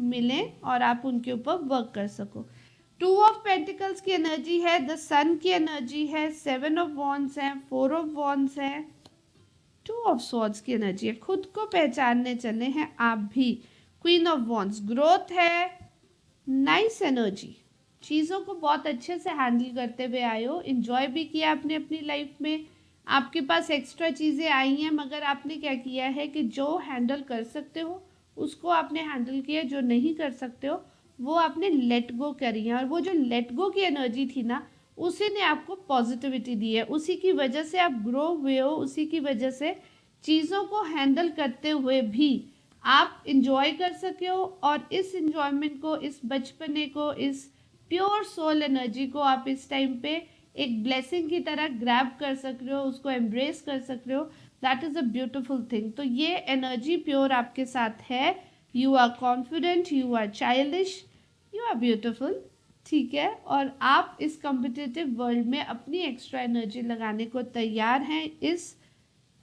मिलें और आप उनके ऊपर वर्क कर सको। 2 ऑफ पेंटिकल्स की एनर्जी है, द सन की एनर्जी है, 7 ऑफ वॉन्ड्स है, 4 ऑफ वॉन्ड्स है, 2 ऑफ स्वॉर्ड्स की एनर्जी है। खुद को पहचानने चले हैं आप भी। क्वीन ऑफ वॉन्ड्स, ग्रोथ है, नाइस एनर्जी, चीज़ों को बहुत अच्छे से हैंडल करते हुए आए हो, इन्जॉय भी किया आपने अपनी लाइफ में। आपके पास एक्स्ट्रा चीज़ें आई हैं, मगर आपने क्या किया है कि जो हैंडल कर सकते हो उसको आपने हैंडल किया, जो नहीं कर सकते हो वो आपने लेट गो करी है। और वो जो लेट गो की एनर्जी थी ना, उसी ने आपको पॉजिटिविटी दी है, उसी की वजह से आप ग्रो हुए हो, उसी की वजह से चीज़ों को हैंडल करते हुए भी आप इंजॉय कर सके हो। और इस इंजॉयमेंट को, इस बचपने को, इस प्योर सोल एनर्जी को आप इस टाइम पे एक ब्लेसिंग की तरह ग्रैब कर सक रहे हो, उसको एम्ब्रेस कर सक रहे हो। That is a beautiful thing. तो ये एनर्जी प्योर आपके साथ है। You are confident, you are childish, you are beautiful, ठीक है। और आप इस कॉम्पिटिटिव वर्ल्ड में अपनी एक्स्ट्रा एनर्जी लगाने को तैयार हैं। इस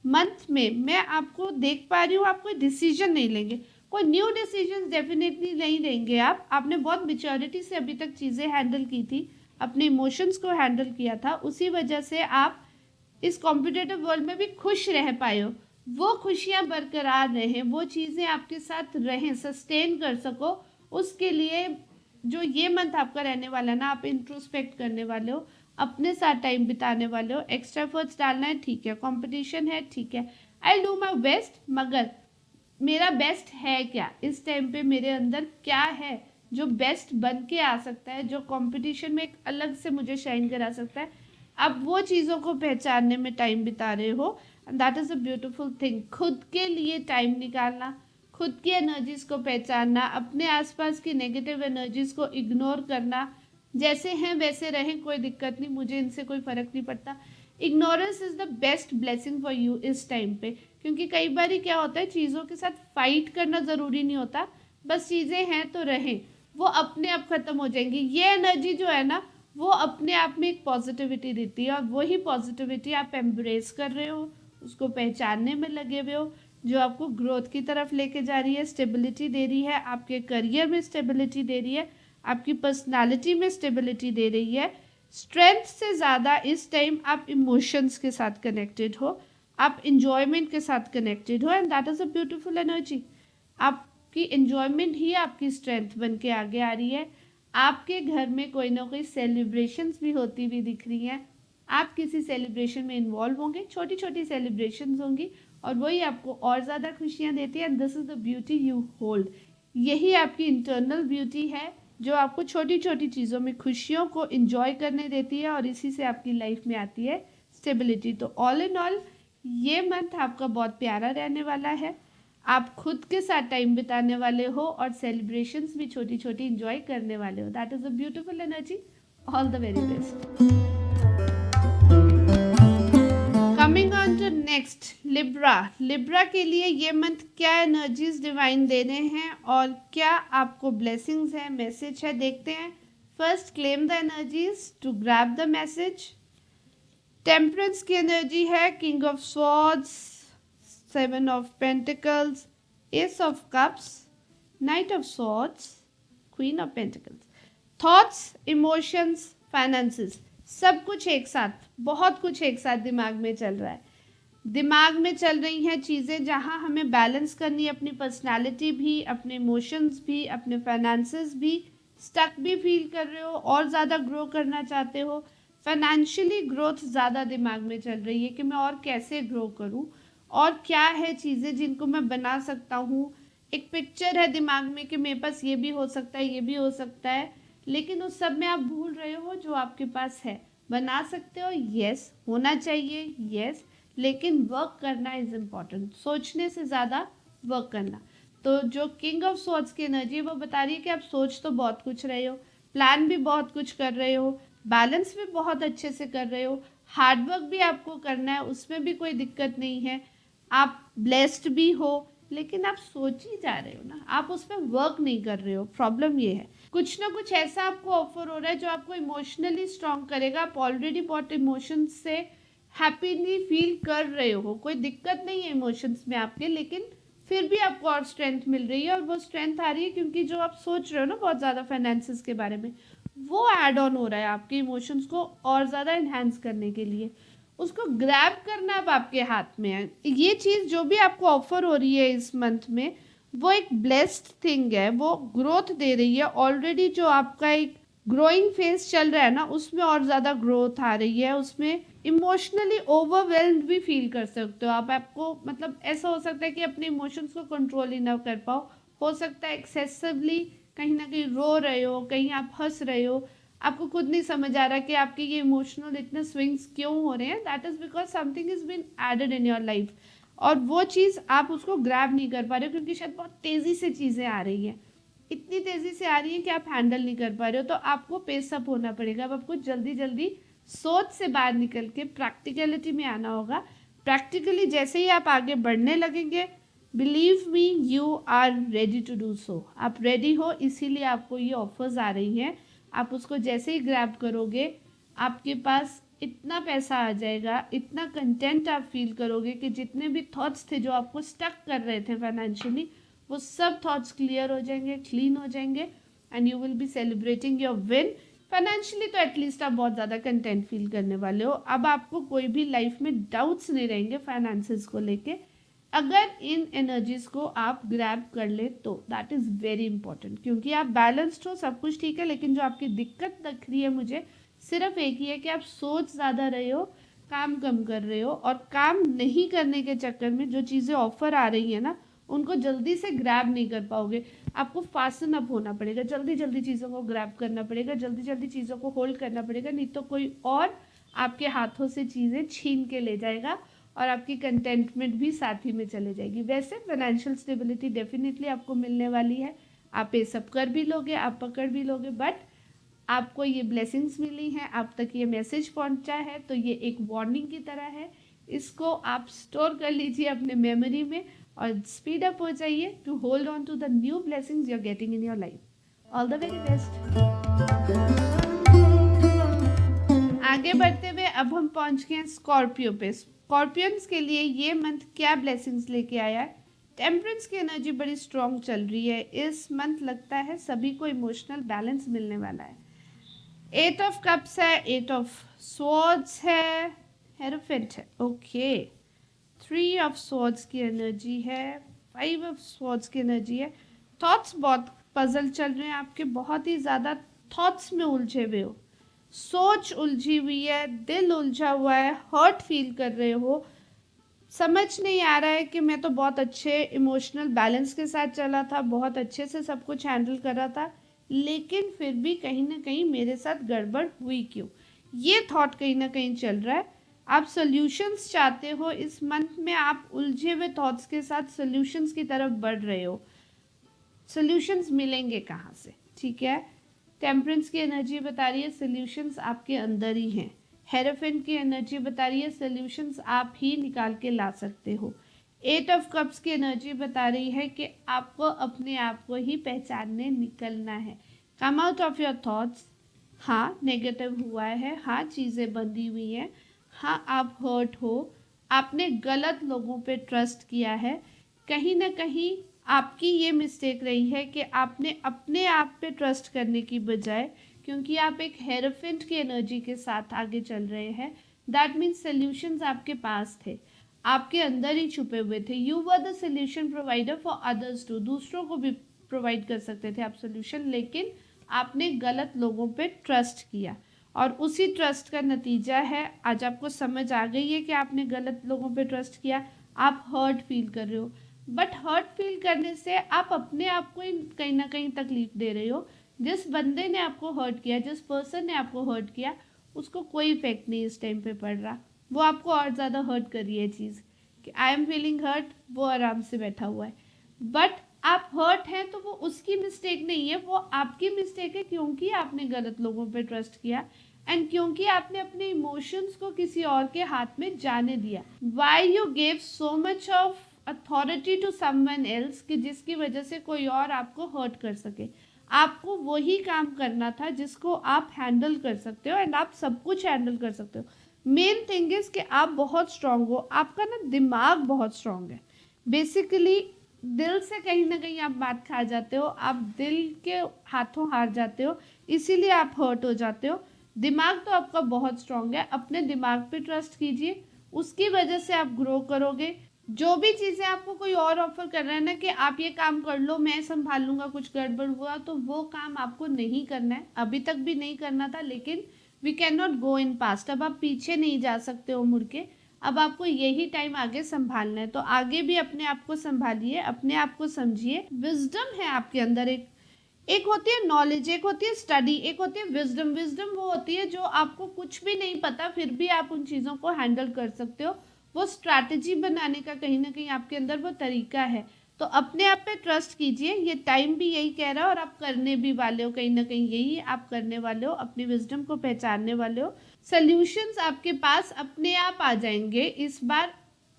मंथ में मैं आपको देख पा रही हूँ, आप कोई डिसीजन नहीं लेंगे, कोई न्यू डिसीजन डेफिनेटली नहीं लेंगे आपने बहुत मेच्योरिटी से अभी तक चीज़ें हैंडल की थी, अपने इमोशंस को हैंडल किया था, उसी वजह से आप इस कॉम्पिटिटिव वर्ल्ड में भी खुश रह पाए हो। वो खुशियाँ बरकरार रहें, वो चीज़ें आपके साथ रहें, सस्टेन कर सको, उसके लिए जो ये मंथ आपका रहने वाला है ना, आप इंट्रोस्पेक्ट करने वाले हो, अपने साथ टाइम बिताने वाले हो, एक्स्ट्रा एफर्ट्स डालना है, ठीक है, कंपटीशन है, ठीक है, आई डू माई बेस्ट, मगर मेरा बेस्ट है क्या, इस टाइम पे मेरे अंदर क्या है जो बेस्ट बन के आ सकता है, जो कंपटीशन में एक अलग से मुझे शाइन करा सकता है। आप वो चीज़ों को पहचानने में टाइम बिता रहे हो, and that is a beautiful thing. खुद के लिए टाइम निकालना, खुद की एनर्जीज को पहचानना, अपने आसपास की नेगेटिव एनर्जीज को इग्नोर करना, जैसे हैं वैसे रहें, कोई दिक्कत नहीं, मुझे इनसे कोई फर्क नहीं पड़ता। Ignorance is the best blessing for you इस टाइम पे, क्योंकि कई बार क्या होता है, चीज़ों के साथ फाइट करना ज़रूरी नहीं होता, बस चीज़ें हैं तो रहें, वो अपने आप ख़त्म हो जाएंगी। ये एनर्जी जो है ना, वो अपने आप में एक पॉजिटिविटी देती है, और वही पॉजिटिविटी आप एम्ब्रेस कर रहे हो, उसको पहचानने में लगे हुए हो, जो आपको ग्रोथ की तरफ लेके जा रही है, स्टेबिलिटी दे रही है, आपके करियर में स्टेबिलिटी दे रही है, आपकी पर्सनालिटी में स्टेबिलिटी दे रही है। स्ट्रेंथ से ज़्यादा इस टाइम आप इमोशंस के साथ कनेक्टेड हो, आप इंजॉयमेंट के साथ कनेक्टेड हो, and that is a beautiful energy. आपकी इंजॉयमेंट ही आपकी स्ट्रेंथ बन के आगे आ रही है। आपके घर में कोई ना कोई सेलिब्रेशंस भी होती हुई दिख रही हैं, आप किसी सेलिब्रेशन में इन्वॉल्व होंगे, छोटी छोटी सेलिब्रेशंस होंगी, और वही आपको और ज़्यादा खुशियाँ देती है, and this is the beauty you hold. यही आपकी इंटरनल ब्यूटी है, जो आपको छोटी छोटी चीज़ों में खुशियों को इंजॉय करने देती है, और इसी से आपकी लाइफ में आती है स्टेबिलिटी। तो ऑल इन ऑल ये मंथ आपका बहुत प्यारा रहने वाला है, आप खुद के साथ टाइम बिताने वाले हो, और सेलिब्रेशंस भी छोटी छोटी इंजॉय करने वाले हो। That is a beautiful energy. All the very best. Coming on to next, Libra. Libra के लिए ये मंथ क्या एनर्जीज डिवाइन दे रहे हैं, और क्या आपको ब्लेसिंग्स है, मैसेज है, देखते हैं। First, claim the energies to grab the message. Temperance की एनर्जी है, king of swords, 7 of Pentacles, Ace of Cups, Knight of Swords, Queen of Pentacles। Thoughts, emotions, finances, सब कुछ एक साथ, बहुत कुछ एक साथ दिमाग में चल रहा है। दिमाग में चल रही हैं चीज़ें, जहाँ हमें बैलेंस करनी है, अपनी पर्सनालिटी भी, अपने इमोशंस भी, अपने फाइनेंसेस भी। स्टक भी फील कर रहे हो, और ज़्यादा ग्रो करना चाहते हो, फाइनेंशियली ग्रोथ ज़्यादा दिमाग में चल रही है कि मैं और कैसे ग्रो करूँ, और क्या है चीज़ें जिनको मैं बना सकता हूँ। एक पिक्चर है दिमाग में कि मेरे पास ये भी हो सकता है, ये भी हो सकता है, लेकिन उस सब में आप भूल रहे हो जो आपके पास है। बना सकते हो, यस, होना चाहिए, यस, लेकिन वर्क करना इज़ इम्पॉर्टेंट। सोचने से ज़्यादा वर्क करना। तो जो किंग ऑफ स्वॉर्ड्स की एनर्जी है, वो बता रही है कि आप सोच तो बहुत कुछ रहे हो, प्लान भी बहुत कुछ कर रहे हो, बैलेंस भी बहुत अच्छे से कर रहे हो, हार्डवर्क भी आपको करना है, उसमें भी कोई दिक्कत नहीं है, आप ब्लेस्ड भी हो, लेकिन आप सोच ही जा रहे हो ना, आप उस पर वर्क नहीं कर रहे हो। प्रॉब्लम ये है, कुछ ना कुछ ऐसा आपको ऑफर हो रहा है जो आपको इमोशनली स्ट्रांग करेगा। आप ऑलरेडी बहुत इमोशंस से हैप्पीली फील कर रहे हो, कोई दिक्कत नहीं है इमोशंस में आपके, लेकिन फिर भी आपको और स्ट्रेंथ मिल रही है, और वो स्ट्रेंथ आ रही है क्योंकि जो आप सोच रहे हो ना बहुत ज़्यादा फाइनेंसेस के बारे में, वो ऐड ऑन हो रहा है आपके इमोशंस को और ज़्यादा इन्हांस करने के लिए। उसको ग्रैब करना अब आपके हाथ में है। ये चीज़ जो भी आपको ऑफर हो रही है इस मंथ में, वो एक ब्लेस्ड थिंग है, वो ग्रोथ दे रही है। ऑलरेडी जो आपका एक ग्रोइंग फेज चल रहा है ना, उसमें और ज़्यादा ग्रोथ आ रही है, उसमें इमोशनली ओवरवेल्म्ड भी फील कर सकते हो आप। आपको मतलब ऐसा हो सकता है कि अपने इमोशंस को कंट्रोल ही ना कर पाओ, हो सकता है एक्सेसिवली कहीं ना कहीं रो रहे हो, कहीं आप हंस रहे हो, आपको खुद नहीं समझ आ रहा कि आपके ये इमोशनल इतने स्विंग्स क्यों हो रहे हैं। That is because something is been added in your life, और वो चीज़ आप उसको ग्रैब नहीं कर पा रहे हो, क्योंकि शायद बहुत तेज़ी से चीज़ें आ रही हैं, इतनी तेज़ी से आ रही हैं कि आप हैंडल नहीं कर पा रहे हो। तो आपको पेस अप होना पड़ेगा, अब आपको जल्दी जल्दी सोच से बाहर निकल के प्रैक्टिकलिटी में आना होगा। प्रैक्टिकली जैसे ही आप आगे बढ़ने लगेंगे, believe me, you are ready to do so. आप रेडी हो, इसीलिए आपको ये ऑफर्स आ रही हैं। आप उसको जैसे ही ग्रैब करोगे, आपके पास इतना पैसा आ जाएगा, इतना कंटेंट आप फील करोगे कि जितने भी थॉट्स थे जो आपको स्टक कर रहे थे फाइनेंशियली, वो सब थॉट्स क्लियर हो जाएंगे, क्लीन हो जाएंगे, and you will be celebrating your win. Financially तो एटलीस्ट आप बहुत ज़्यादा कंटेंट फील करने वाले हो। अब आपको कोई भी लाइफ में डाउट्स नहीं रहेंगे फाइनेंसेस को लेके, अगर इन एनर्जीज को आप ग्रैब कर ले तो। दैट इज़ वेरी इंपॉर्टेंट, क्योंकि आप बैलेंस्ड हो, सब कुछ ठीक है, लेकिन जो आपकी दिक्कत दिख रही है मुझे सिर्फ एक ही है कि आप सोच ज़्यादा रहे हो, काम कम कर रहे हो, और काम नहीं करने के चक्कर में जो चीज़ें ऑफर आ रही है ना, उनको जल्दी से ग्रैब नहीं कर पाओगे। आपको फास्टन अप होना पड़ेगा, जल्दी जल्दी चीज़ों को ग्रैब करना पड़ेगा, जल्दी जल्दी चीज़ों को होल्ड करना पड़ेगा, नहीं तो कोई और आपके हाथों से चीज़ें छीन के ले जाएगा और आपकी कंटेंटमेंट भी साथ ही में चले जाएगी। वैसे फाइनेंशियल स्टेबिलिटी डेफिनेटली आपको मिलने वाली है, आप ये सब कर भी लोगे, आप पकड़ भी लोगे, बट आपको ये ब्लेसिंग्स मिली हैं, आप तक ये मैसेज पहुंचा है, तो ये एक वार्निंग की तरह है। इसको आप स्टोर कर लीजिए अपने मेमोरी में और स्पीड अप हो जाइए to hold on to the new blessings you are getting in your life. All the very best. आगे बढ़ते हुए अब हम पहुंच गए हैं स्कॉर्पियो पे। स्कॉर्पियंस के लिए ये मंथ क्या ब्लेसिंग्स लेके आया है? टेम्परेंस की एनर्जी बड़ी स्ट्रॉन्ग चल रही है इस मंथ, लगता है सभी को इमोशनल बैलेंस मिलने वाला है। 8 ऑफ कप्स है, 8 ऑफ स्वॉर्ड्स है, हेरोफेंट है, ओके। 3 ऑफ स्वॉर्ड्स की एनर्जी है, 5 ऑफ स्वॉर्ड्स की एनर्जी है। थॉट्स बहुत पजल चल रहे हैं आपके, बहुत ही ज़्यादा थॉट्स में उलझे हुए हो, सोच उलझी हुई है, दिल उलझा हुआ है, हर्ट फील कर रहे हो, समझ नहीं आ रहा है कि मैं तो बहुत अच्छे इमोशनल बैलेंस के साथ चला था, बहुत अच्छे से सब कुछ हैंडल कर रहा था, लेकिन फिर भी कहीं ना कहीं मेरे साथ गड़बड़ हुई क्यों? ये थॉट कहीं ना कहीं चल रहा है। आप सॉल्यूशंस चाहते हो इस मंथ में, आप उलझे हुए थॉट्स के साथ सॉल्यूशंस की तरफ बढ़ रहे हो। सॉल्यूशंस मिलेंगे कहाँ से? ठीक है, टेम्परेंस की एनर्जी बता रही है सॉल्यूशंस आपके अंदर ही हैं। हेरोफेंट की एनर्जी बता रही है सॉल्यूशंस आप ही निकाल के ला सकते हो। 8 ऑफ कप्स की एनर्जी बता रही है कि आपको अपने आप को ही पहचानने निकलना है। Come out of your thoughts. हाँ, नेगेटिव हुआ है, हाँ चीज़ें बंधी हुई हैं, हाँ आप हर्ट हो, आपने गलत लोगों पे ट्रस्ट किया है, कहीं ना कहीं आपकी ये मिस्टेक रही है कि आपने अपने आप पे ट्रस्ट करने की बजाय, क्योंकि आप एक हेरोफेंट की एनर्जी के साथ आगे चल रहे हैं, दैट मीन्स सॉल्यूशंस आपके पास थे, आपके अंदर ही छुपे हुए थे। You were the solution provider for others too, दूसरों को भी प्रोवाइड कर सकते थे आप सोल्यूशन, लेकिन आपने गलत लोगों पे ट्रस्ट किया, और उसी ट्रस्ट का नतीजा है आज आपको समझ आ गई है कि आपने गलत लोगों पे ट्रस्ट किया, आप हर्ट फील कर रहे हो। बट हर्ट फील करने से आप अपने आप को ही कहीं ना कहीं तकलीफ दे रहे हो। जिस बंदे ने आपको हर्ट किया, जिस पर्सन ने आपको हर्ट किया, उसको कोई इफेक्ट नहीं इस टाइम पे पड़ रहा, वो आपको और ज़्यादा हर्ट कर रही है चीज़ कि आई एम फीलिंग हर्ट, वो आराम से बैठा हुआ है। बट आप हर्ट हैं तो वो उसकी मिस्टेक नहीं है, वो आपकी मिस्टेक है, क्योंकि आपने गलत लोगों पे ट्रस्ट किया एंड क्योंकि आपने अपने इमोशंस को किसी और के हाथ में जाने दिया। Why you gave so much of authority to someone else, कि जिसकी वजह से कोई और आपको हर्ट कर सके। आपको वही काम करना था जिसको आप हैंडल कर सकते हो, एंड आप सब कुछ हैंडल कर सकते हो। मेन थिंग इज कि आप बहुत स्ट्रांग हो, आपका ना दिमाग बहुत स्ट्रांग है। बेसिकली दिल से कहीं ना कहीं आप बात खा जाते हो, आप दिल के हाथों हार जाते हो, इसीलिए आप हर्ट हो जाते हो। दिमाग तो आपका बहुत स्ट्रांग है, अपने दिमाग पे ट्रस्ट कीजिए, उसकी वजह से आप ग्रो करोगे। जो भी चीज़ें आपको कोई और ऑफर कर रहा है ना कि आप ये काम कर लो, मैं संभाल लूँगा, कुछ गड़बड़ हुआ तो वो काम आपको नहीं करना है, अभी तक भी नहीं करना था, लेकिन we can not go in past, अब आप पीछे नहीं जा सकते हो मुड़ के, अब आपको यही टाइम आगे संभालना है, तो आगे भी अपने आप को संभालिए, अपने आप को समझिए। विजडम है आपके अंदर, एक होती है नॉलेज, एक होती है स्टडी, एक होती है विजडम। विजडम वो होती है जो आपको कुछ भी नहीं पता फिर भी आप उन चीज़ों को हैंडल कर सकते हो, वो स्ट्रैटेजी बनाने का कहीं ना कहीं आपके अंदर वो तरीका है। तो अपने आप पे ट्रस्ट कीजिए, ये टाइम भी यही कह रहा है और आप करने भी वाले हो, कहीं ना कहीं यही आप करने वाले हो, अपनी विजडम को पहचानने वाले हो। सॉल्यूशंस आपके पास अपने आप आ जाएंगे इस बार,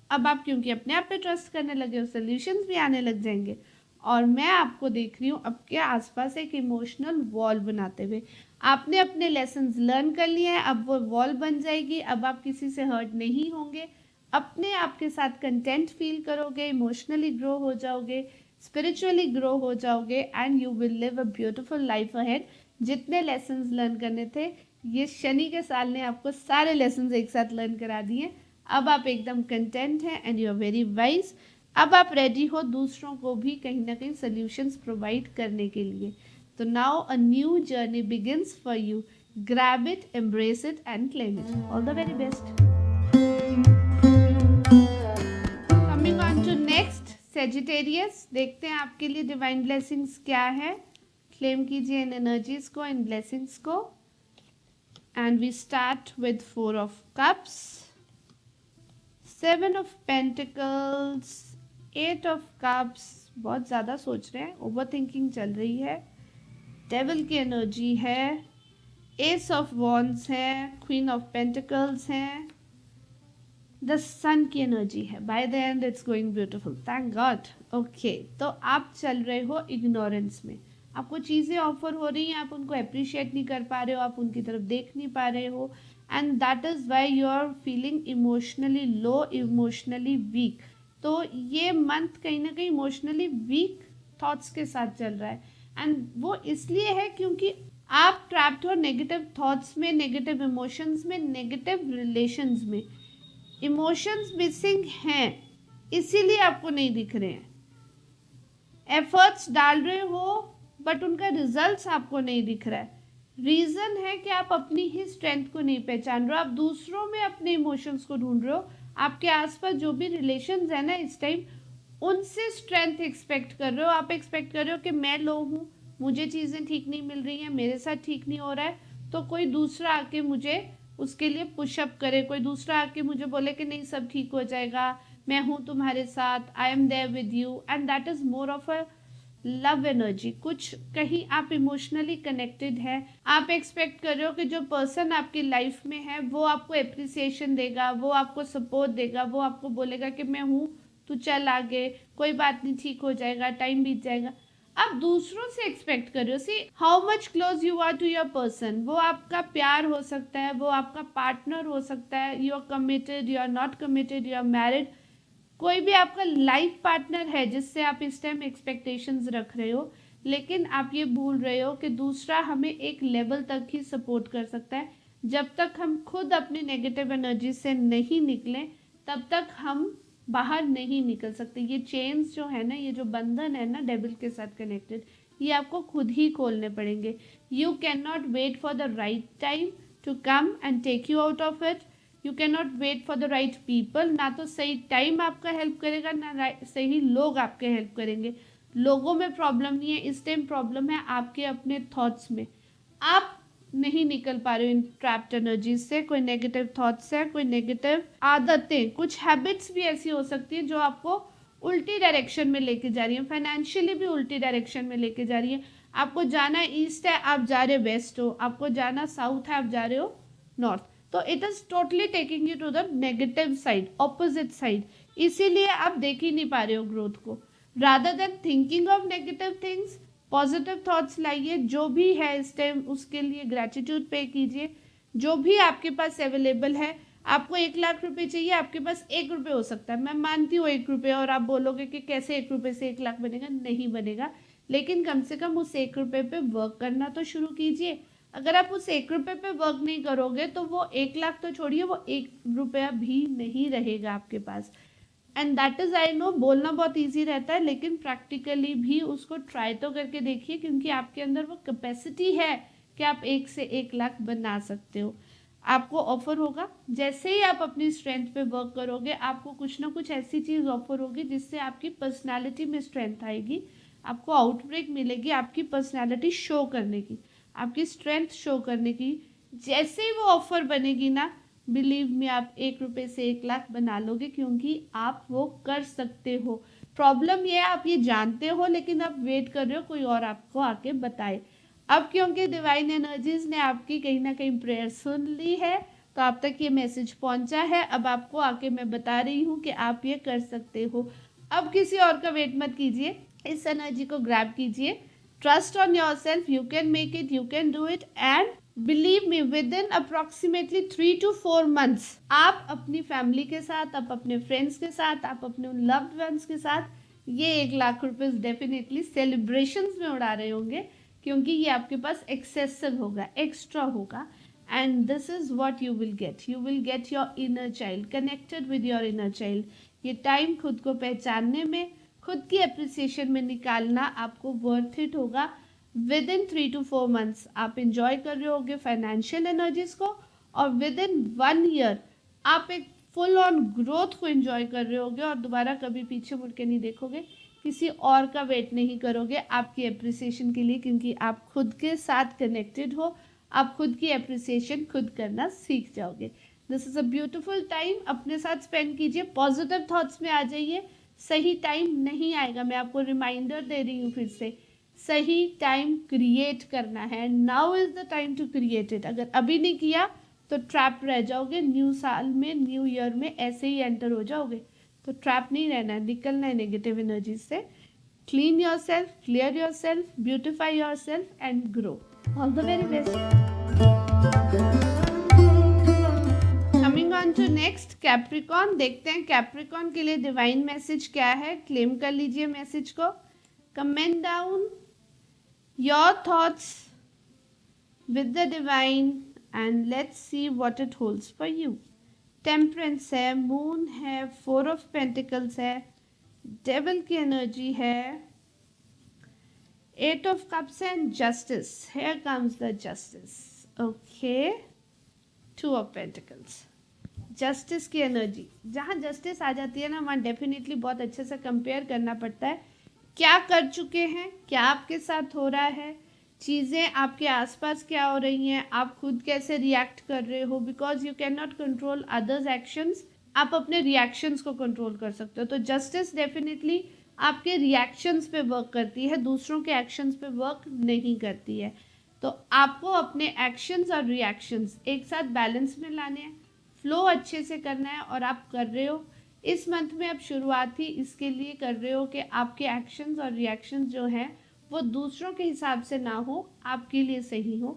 अब आप क्योंकि अपने आप पे ट्रस्ट करने लगे हो, सॉल्यूशंस भी आने लग जाएंगे। और मैं आपको देख रही हूँ आपके आसपास एक इमोशनल वॉल बनाते हुए, आपने अपने लेसन्स लर्न कर लिए हैं, अब वो वॉल बन जाएगी, अब आप किसी से हर्ट नहीं होंगे, अपने आप के साथ कंटेंट फील करोगे, इमोशनली ग्रो हो जाओगे, स्पिरिचुअली ग्रो हो जाओगे and you will live a beautiful life ahead. जितने लेसन्स लर्न करने थे, ये शनि के साल ने आपको सारे लेसन्स एक साथ लर्न करा दिए। अब आप एकदम कंटेंट हैं and you are very wise. अब आप रेडी हो दूसरों को भी कहीं ना कहीं सोल्यूशंस प्रोवाइड करने के लिए। तो now a new journey begins for you. Grab it, embrace it and claim it. All the very best. Coming on to next Sagittarius, देखते हैं आपके लिए डिवाइन ब्लेसिंग्स क्या है। क्लेम कीजिए इन एनर्जीज को, इन ब्लेसिंग्स को। And we start with 4 of cups, 7 of pentacles, 8 of cups. बहुत ज़्यादा सोच रहे हैं, ओवर थिंकिंग चल रही है। डेविल की एनर्जी है, एस ऑफ वॉन्ड्स है, क्वीन ऑफ पेंटिकल्स है, द सन की एनर्जी है। Bye the and it's going beautiful, thank God. Okay, तो आप चल रहे हो इग्नोरेंस में। आपको चीज़ें ऑफर हो रही हैं, आप उनको अप्रिशिएट नहीं कर पा रहे हो, आप उनकी तरफ देख नहीं पा रहे हो, and that is why you are feeling emotionally low, emotionally weak. तो ये मंथ कहीं ना कहीं इमोशनली वीक थॉट्स के साथ चल रहा है, एंड वो इसलिए है क्योंकि आप ट्रैप्ड हो नेगेटिव थॉट्स में, नेगेटिव इमोशंस में, नेगेटिव रिलेशंस में। इमोशंस मिसिंग हैं, इसीलिए आपको नहीं दिख रहे हैं। एफर्ट्स डाल रहे हो बट उनका रिजल्ट्स आपको नहीं दिख रहा है। रीज़न है कि आप अपनी ही स्ट्रेंथ को नहीं पहचान रहे हो, आप दूसरों में अपने इमोशंस को ढूंढ रहे हो। आपके आसपास जो भी रिलेशंस है ना इस टाइम, उनसे स्ट्रेंथ एक्सपेक्ट कर रहे हो। आप एक्सपेक्ट कर रहे हो कि मैं लो हूँ, मुझे चीज़ें ठीक नहीं मिल रही हैं, मेरे साथ ठीक नहीं हो रहा है, तो कोई दूसरा आके मुझे उसके लिए पुशअप करे, कोई दूसरा आके मुझे बोले कि नहीं सब ठीक हो जाएगा, मैं हूँ तुम्हारे साथ, I am there with you, and that is more of a love energy. कुछ कहीं आप इमोशनली कनेक्टेड है, आप एक्सपेक्ट कर रहे हो कि जो पर्सन आपकी लाइफ में है वो आपको एप्रिसिएशन देगा, वो आपको सपोर्ट देगा, वो आपको बोलेगा कि मैं हूँ, तू चल आगे, कोई बात नहीं, ठीक हो जाएगा, टाइम बीत जाएगा। आप दूसरों से एक्सपेक्ट कर रहे हो। See how much close you are to your person. वो आपका प्यार हो सकता है, वो आपका पार्टनर हो सकता है, you are committed, you are not committed, you are married, कोई भी आपका लाइफ पार्टनर है जिससे आप इस टाइम एक्सपेक्टेशंस रख रहे हो। लेकिन आप ये भूल रहे हो कि दूसरा हमें एक लेवल तक ही सपोर्ट कर सकता है। जब तक हम खुद अपनी नेगेटिव एनर्जी से नहीं निकलें तब तक हम बाहर नहीं निकल सकते। ये चेन्स जो है ना, ये जो बंधन है ना डेविल के साथ कनेक्टेड, ये आपको खुद ही खोलने पड़ेंगे। You can not wait for the right time to come and take you out of it. You can not wait for the right people. ना तो सही टाइम आपका हेल्प करेगा, ना सही लोग आपके हेल्प करेंगे। लोगों में प्रॉब्लम नहीं है इस टाइम, प्रॉब्लम है आपके अपने थॉट्स में। आप नहीं निकल पा रहे हो इन ट्रैप्ड एनर्जीज से। कोई नेगेटिव थॉट्स है, कोई नेगेटिव आदतें, कुछ हैबिट्स भी ऐसी हो सकती है जो आपको उल्टी डायरेक्शन में लेके जा रही है, फाइनेंशियली भी उल्टी डायरेक्शन में लेके जा रही है। आपको जाना ईस्ट है, आप जा रहे वेस्ट हो, आपको जाना साउथ है, आप जा रहे हो नॉर्थ। तो it is totally taking you to the negative side, opposite side. इसीलिए आप देख ही नहीं पा रहे हो ग्रोथ को। Rather than thinking of negative things, positive thoughts लाइए। जो भी है इस टाइम उसके लिए ग्रेटिट्यूड पे कीजिए। जो भी आपके पास अवेलेबल है, आपको 1,00,000 रुपए चाहिए, आपके पास 1 रुपये हो सकता है। मैं मानती हूँ 1 रुपये, और आप बोलोगे कि कैसे 1 रुपये से 1,00,000 बनेगा, नहीं बनेगा। लेकिन कम से कम उस 1 रुपये पे वर्क करना तो शुरू कीजिए। अगर आप उस 1 रुपये पे वर्क नहीं करोगे तो वो 1,00,000 तो छोड़िए, वो 1 रुपया भी नहीं रहेगा आपके पास। And that is, I know बोलना बहुत ईजी रहता है, लेकिन प्रैक्टिकली भी उसको ट्राई तो करके देखिए, क्योंकि आपके अंदर वो कैपेसिटी है कि आप 1 से 1,00,000 बना सकते हो। आपको ऑफर होगा, जैसे ही आप अपनी स्ट्रेंथ पे वर्क करोगे, आपको कुछ ना कुछ ऐसी चीज़ ऑफर होगी जिससे आपकी पर्सनालिटी में स्ट्रेंथ आएगी। आपको आउटब्रेक मिलेगी आपकी पर्सनालिटी शो करने की, आपकी स्ट्रेंथ शो करने की। जैसे ही वो ऑफर बनेगी ना, बिलीव मी, आप 1 रुपये से 1,00,000 बना लोगे, क्योंकि आप वो कर सकते हो। प्रॉब्लम ये है, आप ये जानते हो लेकिन आप वेट कर रहे हो कोई और आपको आके बताए। अब क्योंकि डिवाइन एनर्जीज ने आपकी कहीं ना कहीं प्रेयर सुन ली है, तो आप तक ये मैसेज पहुंचा है। अब आपको आके मैं बता रही हूँ कि आप ये कर सकते हो। अब किसी और का वेट मत कीजिए, इस एनर्जी को ग्रैब कीजिए। Trust on your self, you can make it, you can do it, and believe me, with in approximately 3 to 4 months आप अपनी फैमिली के साथ, आप अपने फ्रेंड्स के साथ, आप अपने लव्ड वंस के साथ ये 1 लाख रुपए डेफिनेटली सेलिब्रेशंस में उड़ा रहे होंगे, क्योंकि ये आपके पास एक्सेसिव होगा, एक्स्ट्रा होगा। And this is what you will get your inner child, connected with your inner child. ये टाइम खुद को पहचानने में, खुद की अप्रिसिएशन में निकालना आपको वर्थ इट होगा। विद इन 3 to 4 months आप इंजॉय कर रहे होगे फाइनेंशियल एनर्जीज को, और विद इन 1 year आप एक फुल ऑन ग्रोथ को एंजॉय कर रहे होगे, और दोबारा कभी पीछे मुड़ के नहीं देखोगे, किसी और का वेट नहीं करोगे आपकी अप्रिसिएशन के लिए, क्योंकि आप खुद के साथ कनेक्टेड हो, आप खुद की अप्रिसिएशन खुद करना सीख जाओगे। This is a beautiful time, अपने साथ स्पेंड कीजिए, पॉजिटिव थॉट्स में आ जाइए। सही टाइम नहीं आएगा, मैं आपको रिमाइंडर दे रही हूँ फिर से, सही टाइम क्रिएट करना है। Now is the time to create it. अगर अभी नहीं किया तो ट्रैप रह जाओगे, न्यू साल में, न्यू ईयर में ऐसे ही एंटर हो जाओगे। तो ट्रैप नहीं रहना है, निकलना है नेगेटिव एनर्जी से। Clean yourself, clear yourself, beautify yourself and grow. All the very best. Coming on to next Capricorn, देखते हैं कैप्रिकॉन के लिए डिवाइन मैसेज क्या है। क्लेम कर लीजिए मैसेज को, comment down your thoughts with the divine and let's see what it holds for you. Temperance है, मून है, 4 of Pentacles है, डेविल की एनर्जी है, 8 of Cups and justice. Here comes the justice. Okay, 2 of Pentacles, justice की energy. जहाँ justice आ जाती है ना, वहाँ डेफिनेटली बहुत अच्छे से कंपेयर करना पड़ता है, क्या कर चुके हैं, क्या आपके साथ हो रहा है, चीज़ें आपके आसपास क्या हो रही हैं, आप खुद कैसे रिएक्ट कर रहे हो, because you can not control others actions, आप अपने रिएक्शंस को कंट्रोल कर सकते हो। तो जस्टिस डेफिनेटली आपके रिएक्शंस पे वर्क करती है, दूसरों के एक्शंस पे वर्क नहीं करती है। तो आपको अपने एक्शंस और रिएक्शंस एक साथ बैलेंस में लाने हैं, फ्लो अच्छे से करना है, और आप कर रहे हो। इस मंथ में आप शुरुआत ही इसके लिए कर रहे हो कि आपके एक्शंस और रिएक्शंस जो हैं वो दूसरों के हिसाब से ना हो, आपके लिए सही हो,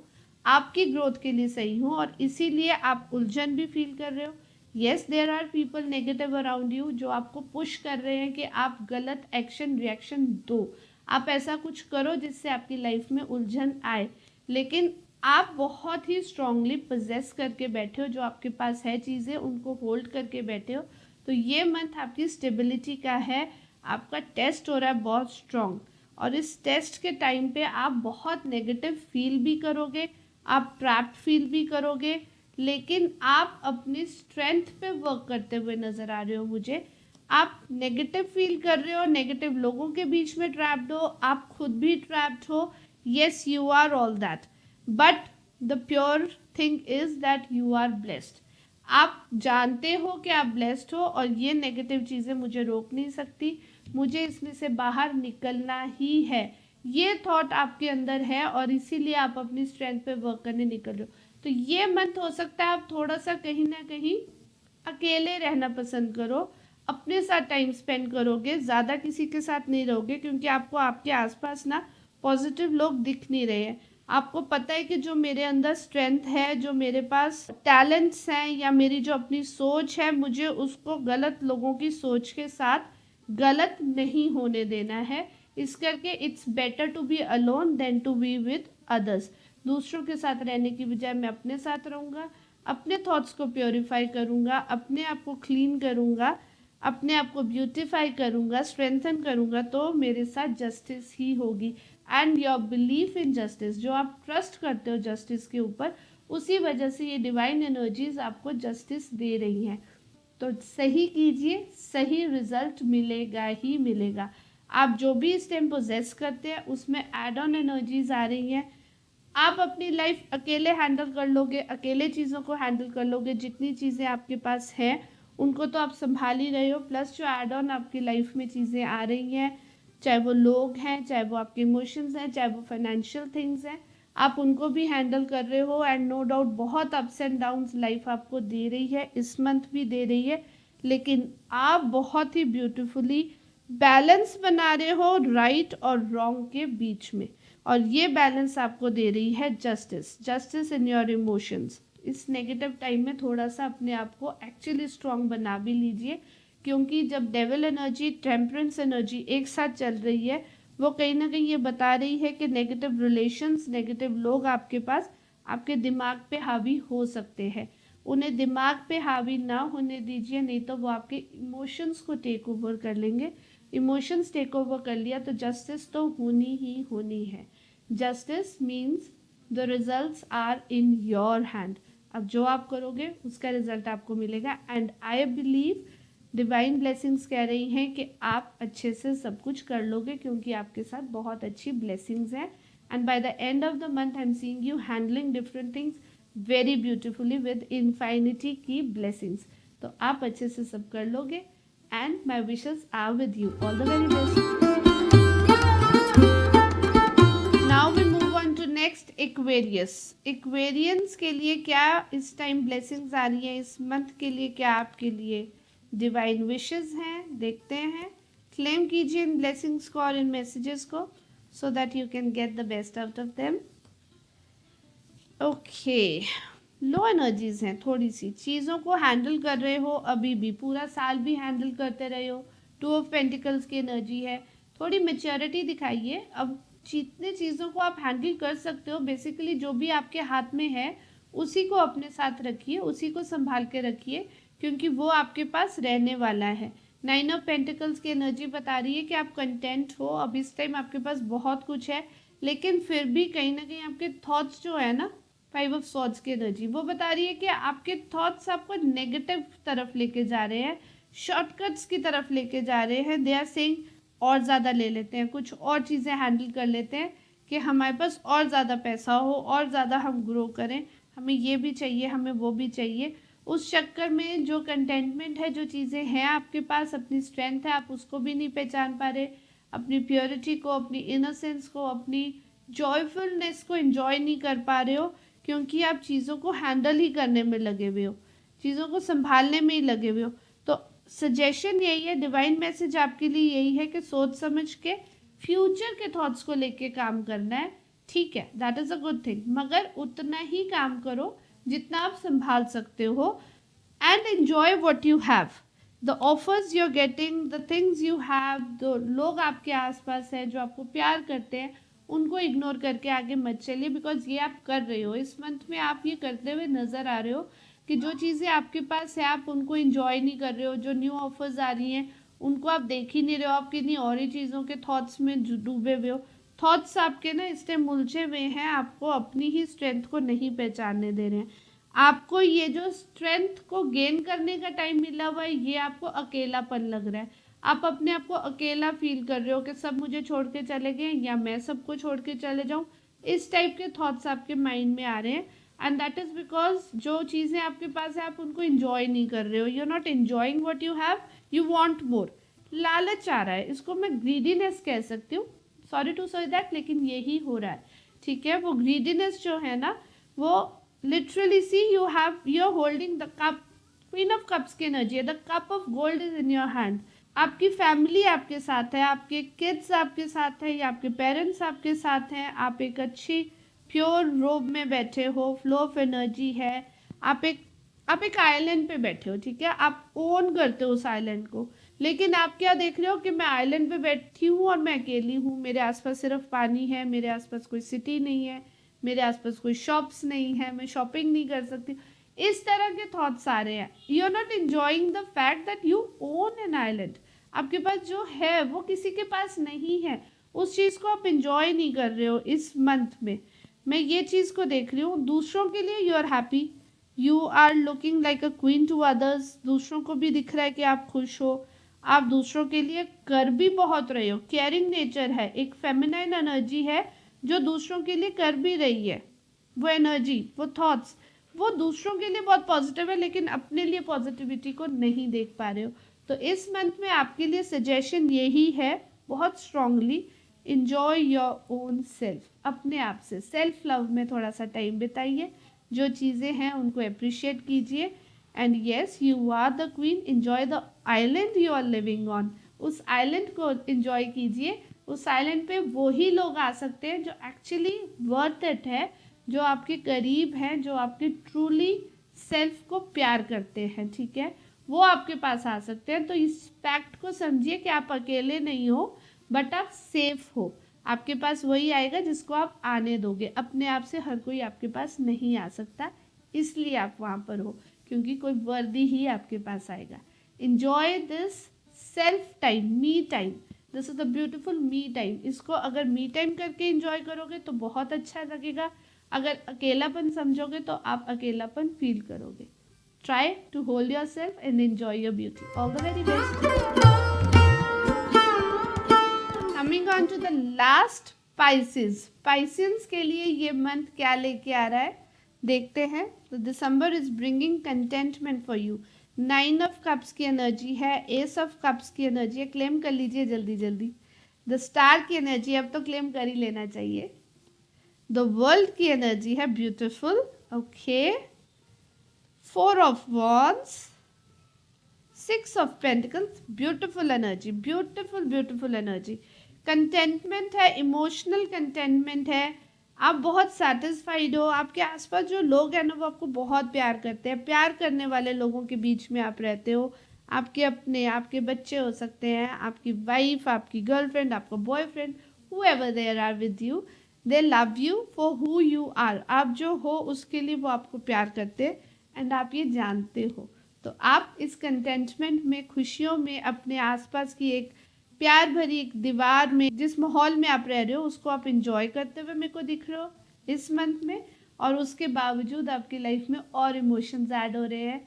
आपकी ग्रोथ के लिए सही हो, और इसीलिए आप उलझन भी फील कर रहे हो। Yes, there are people negative around you जो आपको पुश कर रहे हैं कि आप गलत एक्शन रिएक्शन दो, आप ऐसा कुछ करो जिससे आपकी लाइफ में उलझन आए, लेकिन आप बहुत ही स्ट्रांगली पोजेस करके बैठे हो, जो आपके पास है चीज़ें उनको होल्ड करके बैठे हो। तो ये मंथ आपकी स्टेबिलिटी का है, आपका टेस्ट हो रहा है बहुत स्ट्रांग, और इस टेस्ट के टाइम पे आप बहुत नेगेटिव फील भी करोगे, आप ट्रैप्ड फील भी करोगे, लेकिन आप अपनी स्ट्रेंथ पे वर्क करते हुए नज़र आ रहे हो मुझे। आप नेगेटिव फील कर रहे हो, नेगेटिव लोगों के बीच में ट्रैप्ड हो, आप खुद भी ट्रैप्ड हो। Yes, you are all that, but the pure thing is that you are blessed. आप जानते हो कि आप ब्लेस्ड हो, और ये नेगेटिव चीज़ें मुझे रोक नहीं सकती, मुझे इसमें से बाहर निकलना ही है, ये थॉट आपके अंदर है, और इसीलिए आप अपनी स्ट्रेंथ पे वर्क करने निकल रहे हो। तो ये मंथ हो सकता है आप थोड़ा सा कहीं ना कहीं अकेले रहना पसंद करो, अपने साथ टाइम स्पेंड करोगे, ज़्यादा किसी के साथ नहीं रहोगे, क्योंकि आपको आपके आसपास ना पॉजिटिव लोग दिख नहीं रहे हैं। आपको पता है कि जो मेरे अंदर स्ट्रेंथ है, जो मेरे पास टैलेंट्स हैं, या मेरी जो अपनी सोच है, मुझे उसको गलत लोगों की सोच के साथ गलत नहीं होने देना है। इस करके it's better to be alone than to be with others. दूसरों के साथ रहने की बजाय मैं अपने साथ रहूँगा, अपने थॉट्स को प्योरीफाई करूँगा, अपने आप को क्लीन करूँगा, अपने आप को ब्यूटीफाई करूँगा, स्ट्रेंथन करूँगा, तो मेरे साथ जस्टिस ही होगी। And your belief in justice, जो आप ट्रस्ट करते हो जस्टिस के ऊपर, उसी वजह से ये डिवाइन एनर्जीज आपको जस्टिस दे रही हैं। तो सही कीजिए, सही रिजल्ट मिलेगा ही मिलेगा। आप जो भी इस टाइम पोजेस करते हैं उसमें एड ऑन एनर्जीज आ रही हैं। आप अपनी लाइफ अकेले हैंडल कर लोगे, अकेले चीज़ों को हैंडल कर लोगे, जितनी चीज़ें आपके पास हैं उनको तो आप संभाल ही रहे हो, प्लस जो एड ऑन आपकी लाइफ में चीज़ें आ रही हैं, चाहे वो लोग हैं, चाहे वो आपके इमोशंस हैं, चाहे वो फाइनेंशियल थिंग्स हैं, आप उनको भी हैंडल कर रहे हो। एंड नो डाउट बहुत अप्स एंड डाउन्स लाइफ आपको दे रही है, इस मंथ भी दे रही है, लेकिन आप बहुत ही ब्यूटीफुली बैलेंस बना रहे हो राइट और रॉन्ग के बीच में, और ये बैलेंस आपको दे रही है justice, justice in your emotions. इस नेगेटिव टाइम में थोड़ा सा अपने आप को एक्चुअली स्ट्रॉन्ग बना भी लीजिए, क्योंकि जब डेविल एनर्जी, टेम्परेंस एनर्जी एक साथ चल रही है, वो कहीं ना कहीं ये बता रही है कि नेगेटिव रिलेशंस, नेगेटिव लोग आपके पास आपके दिमाग पे हावी हो सकते हैं। उन्हें दिमाग पे हावी ना होने दीजिए, नहीं तो वो आपके इमोशंस को टेक ओवर कर लेंगे। इमोशंस टेक ओवर कर लिया तो जस्टिस तो होनी ही होनी है। Justice means the results are in your hand. अब जो आप करोगे उसका रिजल्ट आपको मिलेगा। And I believe divine blessings कह रही हैं कि आप अच्छे से सब कुछ कर लोगे, क्योंकि आपके साथ बहुत अच्छी ब्लेसिंग्स हैं। And by the end of the month I am seeing you handling different things very beautifully with infinity की ब्लेसिंग्स। तो आप अच्छे से सब कर लोगे and my wishes are with you. All the very best. Now we move on to next, Aquarius. Aquarians के लिए क्या इस टाइम ब्लेसिंग्स आ रही हैं, इस मंथ के लिए क्या आपके लिए डिवाइन विशेस हैं, देखते हैं। क्लेम कीजिए इन ब्लेसिंग्स को और इन मैसेजेस को, so that you can get the best out of them. Okay, low energies हैं, थोड़ी सी चीज़ों को हैंडल कर रहे हो, अभी भी पूरा साल भी हैंडल करते रहे हो। 2 ऑफ पेंटिकल्स की एनर्जी है, थोड़ी मेच्योरिटी दिखाइए। अब जितने चीज़ों को आप हैंडल कर सकते हो, बेसिकली जो भी आपके हाथ में है उसी को अपने साथ रखिए, उसी को संभाल के रखिए, क्योंकि वो आपके पास रहने वाला है। 9 ऑफ पेंटिकल्स की एनर्जी बता रही है कि आप कंटेंट हो, अब इस टाइम आपके पास बहुत कुछ है, लेकिन फिर भी कहीं ना कहीं आपके थॉट्स जो है ना, 5 ऑफ सॉर्ड्स की एनर्जी वो बता रही है कि आपके थॉट्स आपको नेगेटिव तरफ लेके जा रहे हैं, शॉर्टकट्स की तरफ लेके जा रहे हैं। दे आर सेइंग और ज़्यादा ले लेते हैं, कुछ और चीज़ें हैंडल कर लेते हैं कि हमारे पास और ज़्यादा पैसा हो, और ज़्यादा हम ग्रो करें, हमें ये भी चाहिए, हमें वो भी चाहिए। उस चक्कर में जो कंटेंटमेंट है, जो चीज़ें हैं आपके पास, अपनी स्ट्रेंथ है, आप उसको भी नहीं पहचान पा रहे, अपनी प्योरिटी को, अपनी इनोसेंस को, अपनी जॉयफुलनेस को एंजॉय नहीं कर पा रहे हो, क्योंकि आप चीज़ों को हैंडल ही करने में लगे हुए हो, चीज़ों को संभालने में ही लगे हुए हो। तो सजेशन यही है, डिवाइन मैसेज आपके लिए यही है कि सोच समझ के फ्यूचर के थॉट्स को लेके काम करना है। ठीक है, that is a good thing, मगर उतना ही काम करो जितना आप संभाल सकते हो। And enjoy what you have, the offers you are getting, the things you have, the लोग आपके आसपास हैं जो आपको प्यार करते हैं, उनको इग्नोर करके आगे मत चलिए, बिकॉज ये आप कर रहे हो इस मंथ में, आप ये करते हुए नज़र आ रहे हो कि जो चीज़ें आपके पास है आप उनको एंजॉय नहीं कर रहे हो, जो न्यू ऑफर्स आ रही हैं उनको आप देख ही नहीं रहे हो, आप किन्हीं और ही चीज़ों के थॉट्स में डूबे हुए हो। थॉट्स आपके ना इस टाइम उलझे हुए हैं, आपको अपनी ही स्ट्रेंथ को नहीं पहचानने दे रहे हैं। आपको ये जो स्ट्रेंथ को गेन करने का टाइम मिला हुआ है, ये आपको अकेलापन लग रहा है, आप अपने आप को अकेला फील कर रहे हो कि सब मुझे छोड़ के चले गए या मैं सबको छोड़ के चले जाऊं। इस टाइप के थॉट्स आपके माइंड में आ रहे हैं, एंड दैट इज़ बिकॉज जो चीज़ें आपके पास है आप उनको इंजॉय नहीं कर रहे हो, you are not enjoying what you have, you want more. लालच आ रहा है, इसको मैं ग्रीडीनेस कह सकती हूँ, सॉरी टू से दैट, लेकिन यही हो रहा है। ठीक है, वो ग्रीडीनेस जो है ना, वो literally see you are holding the cup, queen of cups की एनर्जी है, the cup of gold is in your hand. आपकी फैमिली आपके साथ है, आपके किड्स आपके साथ है, या आपके पेरेंट्स आपके साथ हैं, आप एक अच्छी प्योर रोब में बैठे हो, फ्लो ऑफ एनर्जी है, आप एक आइलैंड पे बैठे हो। ठीक है, आप ओन करते हो उस आइलैंड को, लेकिन आप क्या देख रहे हो कि मैं आइलैंड पे बैठी हूँ और मैं अकेली हूँ, मेरे आसपास सिर्फ पानी है, मेरे आसपास कोई सिटी नहीं है, मेरे आसपास कोई शॉप्स नहीं है, मैं शॉपिंग नहीं कर सकती। इस तरह के थॉट्स आ रहे हैं, you are not enjoying the fact that you own an island. आपके पास जो है वो किसी के पास नहीं है, उस चीज़ को आप इंजॉय नहीं कर रहे हो इस मंथ में। मैं ये चीज़ को देख रही हूँ, दूसरों के लिए you are happy, you are looking like a queen to others, दूसरों को भी दिख रहा है कि आप खुश हो, आप दूसरों के लिए कर भी बहुत रहे हो, केयरिंग नेचर है, एक फेमिनाइन एनर्जी है जो दूसरों के लिए कर भी रही है। वो एनर्जी, वो थॉट्स, वो दूसरों के लिए बहुत पॉजिटिव है, लेकिन अपने लिए पॉजिटिविटी को नहीं देख पा रहे हो। तो इस मंथ में आपके लिए सजेशन यही है, बहुत strongly enjoy your own self, अपने आप से सेल्फ लव में थोड़ा सा टाइम बिताइए, जो चीज़ें हैं उनको अप्रिशिएट कीजिए, and yes you are the queen, enjoy the island you are living on, उस आइलैंड को इंजॉय कीजिए। उस आइलैंड पे वो ही लोग आ सकते हैं जो एक्चुअली वर्थ इट है, जो आपके करीब हैं, जो आपके ट्रूली सेल्फ को प्यार करते हैं। ठीक है, वो आपके पास आ सकते हैं। तो इस फैक्ट को समझिए कि आप अकेले नहीं हो, बट आप सेफ हो। आपके पास वही आएगा जिसको आप आने दोगे। अपने आप से हर कोई आपके पास नहीं आ सकता, इसलिए आप वहाँ पर हो, क्योंकि कोई वर्दी ही आपके पास आएगा। Enjoy this self time, me time. This is the beautiful me time. इसको अगर मी टाइम करके इंजॉय करोगे तो बहुत अच्छा लगेगा। अगर अकेलापन समझोगे तो आप अकेलापन फील करोगे। Try to hold yourself and enjoy your beauty. All the very best. Coming on to the last, Pisces. Pisces के लिए ये मंथ क्या लेके आ रहा है देखते हैं। तो December is bringing contentment for you. 9 of cups की एनर्जी है, एस ऑफ कप्स की एनर्जी है। क्लेम कर लीजिए जल्दी जल्दी। द स्टार की एनर्जी, अब तो क्लेम कर ही लेना चाहिए। द वर्ल्ड की एनर्जी है beautiful, okay. 4 of Wands, 6 of Pentacles, beautiful energy, beautiful beautiful energy। Contentment है, इमोशनल कंटेंटमेंट है। आप बहुत सेटिस्फाइड हो। आपके आसपास जो लोग हैं ना वो आपको बहुत प्यार करते हैं। प्यार करने वाले लोगों के बीच में आप रहते हो। आपके अपने, आपके बच्चे हो सकते हैं, आपकी वाइफ, आपकी गर्लफ्रेंड, आपका boyfriend, whoever they are with you, they love you for who you are। आप जो हो उसके लिए वो आपको प्यार करते हैं एंड आप ये जानते हो। तो आप इस कंटेंटमेंट में, खुशियों में, अपने आसपास की एक प्यार भरी एक दीवार में, जिस माहौल में आप रह रहे हो उसको आप इंजॉय करते हुए मेरे को दिख रहे हो इस मंथ में। और उसके बावजूद आपकी लाइफ में और इमोशंस ऐड हो रहे हैं,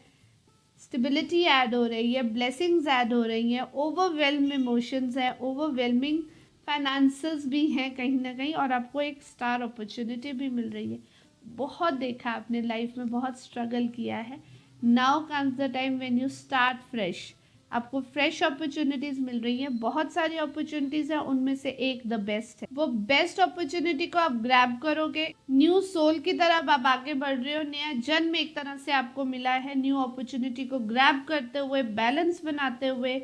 स्टेबिलिटी ऐड हो रही है, ब्लेसिंग्स ऐड हो रही हैं, ओवरवेलम इमोशंस है, ओवरवेलमिंग फाइनेंसेस भी हैं कहीं ना कहीं, और आपको एक स्टार अपॉर्चुनिटी भी मिल रही है। बहुत देखा आपने लाइफ में, बहुत स्ट्रगल किया है। Now comes the time when you start fresh. आपको फ्रेश अपॉर्चुनिटीज मिल रही हैं, बहुत सारी अपॉर्चुनिटीज हैं, उनमें से एक द बेस्ट है। वो बेस्ट अपॉर्चुनिटी को आप ग्रैब करोगे, न्यू सोल की तरफ आप आगे बढ़ रहे हो। नया जन्म एक तरह से आपको मिला है। न्यू अपॉर्चुनिटी को ग्रैब करते हुए, बैलेंस बनाते हुए,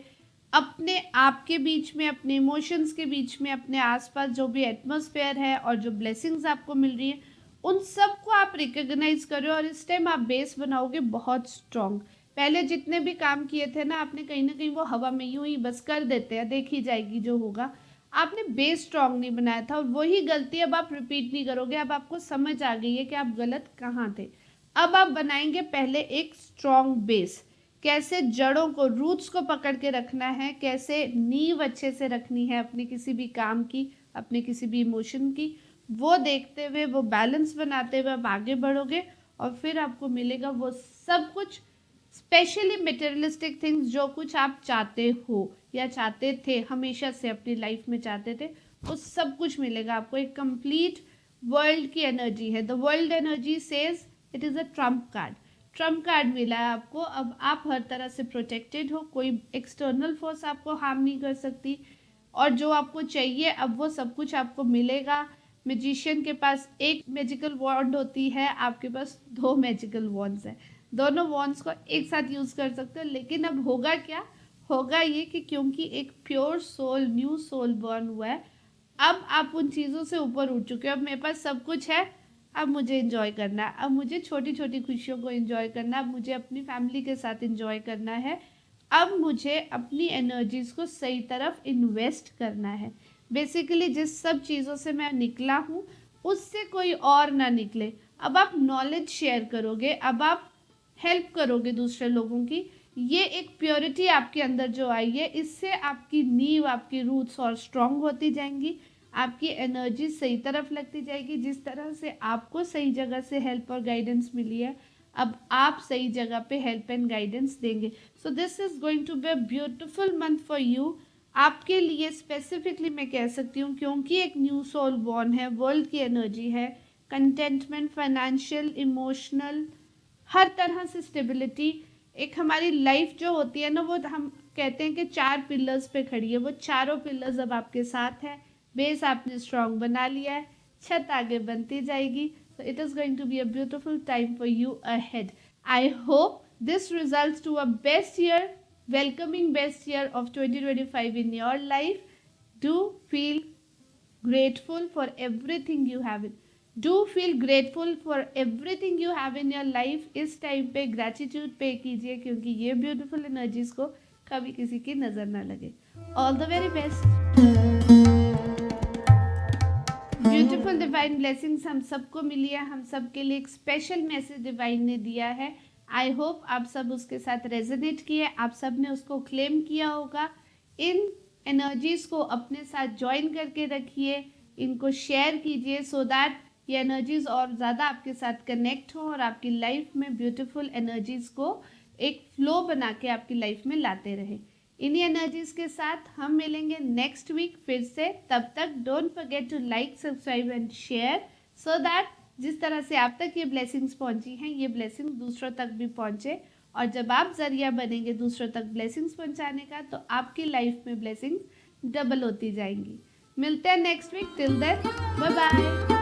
अपने आप के बीच में, अपने इमोशंस के बीच में, अपने आसपास जो भी एटमॉस्फेयर है और जो ब्लेसिंग्स आपको मिल रही है उन सबको आप रिकॉग्नाइज करो। और इस टाइम आप बेस बनाओगे बहुत स्ट्रॉन्ग। पहले जितने भी काम किए थे ना आपने, कहीं ना कहीं वो हवा में यूं ही बस कर देते हैं, देखी जाएगी जो होगा। आपने बेस स्ट्रॉन्ग नहीं बनाया था, और वही गलती अब आप रिपीट नहीं करोगे। अब आपको समझ आ गई है कि आप गलत कहाँ थे। अब आप बनाएंगे पहले एक स्ट्रॉन्ग बेस। कैसे जड़ों को, रूट्स को पकड़ के रखना है, कैसे नींव अच्छे से रखनी है अपने किसी भी काम की, अपने किसी भी इमोशन की, वो देखते हुए, वो बैलेंस बनाते हुए आप आगे बढ़ोगे। और फिर आपको मिलेगा वो सब कुछ, स्पेशली मटेरियलिस्टिक थिंग्स, जो कुछ आप चाहते हो या चाहते थे हमेशा से अपनी लाइफ में चाहते थे, वो सब कुछ मिलेगा आपको। एक कंप्लीट वर्ल्ड की एनर्जी है। The world energy says it is a Trump card. Trump card मिला है आपको। अब आप हर तरह से प्रोटेक्टेड हो, कोई एक्सटर्नल फोर्स आपको हार्म नहीं कर सकती, और जो आपको चाहिए अब वो सब कुछ आपको मिलेगा। मैजिशियन के पास एक मैजिकल वॉन्ड होती है, आपके पास 2 मैजिकल वॉन्ड्स हैं। दोनों वॉन्ड्स को एक साथ यूज़ कर सकते हो। लेकिन अब होगा क्या, होगा ये कि क्योंकि एक pure soul, new soul born हुआ है, अब आप उन चीज़ों से ऊपर उठ चुके हो। अब मेरे पास सब कुछ है, अब मुझे इंजॉय करना है, अब मुझे छोटी छोटी खुशियों को इंजॉय करना है, अब मुझे अपनी फैमिली के साथ इंजॉय करना है, अब मुझे अपनी एनर्जीज को सही तरफ इन्वेस्ट करना है। बेसिकली जिस सब चीज़ों से मैं निकला हूँ उससे कोई और ना निकले। अब आप नॉलेज शेयर करोगे, अब आप हेल्प करोगे दूसरे लोगों की। ये एक प्योरिटी आपके अंदर जो आई है, इससे आपकी नींव, आपकी रूट्स और स्ट्रॉन्ग होती जाएंगी। आपकी एनर्जी सही तरफ लगती जाएगी। जिस तरह से आपको सही जगह से हेल्प और गाइडेंस मिली है, अब आप सही जगह पे हेल्प एंड गाइडेंस देंगे। So this is going to be a beautiful month for you. आपके लिए स्पेसिफिकली मैं कह सकती हूँ, क्योंकि एक न्यू सोल बॉर्न है, वर्ल्ड की एनर्जी है, कंटेंटमेंट, फाइनेंशियल, इमोशनल, हर तरह से स्टेबिलिटी। एक हमारी लाइफ जो होती है ना, वो हम कहते हैं कि 4 पिलर्स पे खड़ी है, वो चारों पिलर्स अब आपके साथ है। बेस आपने स्ट्रॉन्ग बना लिया है, छत आगे बनती जाएगी। So it is going to be a beautiful time for you ahead. I hope this results to a best year, welcoming best year of 2025 in your life. Do feel grateful for everything you have. Do feel grateful for everything you have in your life. इस time पे gratitude पे कीजिए, क्योंकि ये beautiful energies को कभी किसी की नज़र ना लगे। All the very best. Beautiful divine blessings हम सबको मिली है, हम सब के लिए एक स्पेशल मैसेज डिवाइन ने दिया है। आई होप आप सब उसके साथ रेजोनेट किए, आप सब ने उसको क्लेम किया होगा। इन एनर्जीज को अपने साथ ज्वाइन करके रखिए, इनको शेयर कीजिए, सो दैट ये एनर्जीज और ज़्यादा आपके साथ कनेक्ट हो और आपकी लाइफ में ब्यूटीफुल एनर्जीज को एक फ्लो बना के आपकी लाइफ में लाते रहे। इन्हीं एनर्जीज के साथ हम मिलेंगे नेक्स्ट वीक फिर से। तब तक don't forget to like, subscribe and share, so that जिस तरह से आप तक ये ब्लेसिंग्स पहुंची हैं, ये ब्लेसिंग्स दूसरों तक भी पहुंचे। और जब आप जरिया बनेंगे दूसरों तक ब्लेसिंग्स पहुंचाने का, तो आपकी लाइफ में ब्लेसिंग्स डबल होती जाएंगी। मिलते हैं next week. Till then bye bye.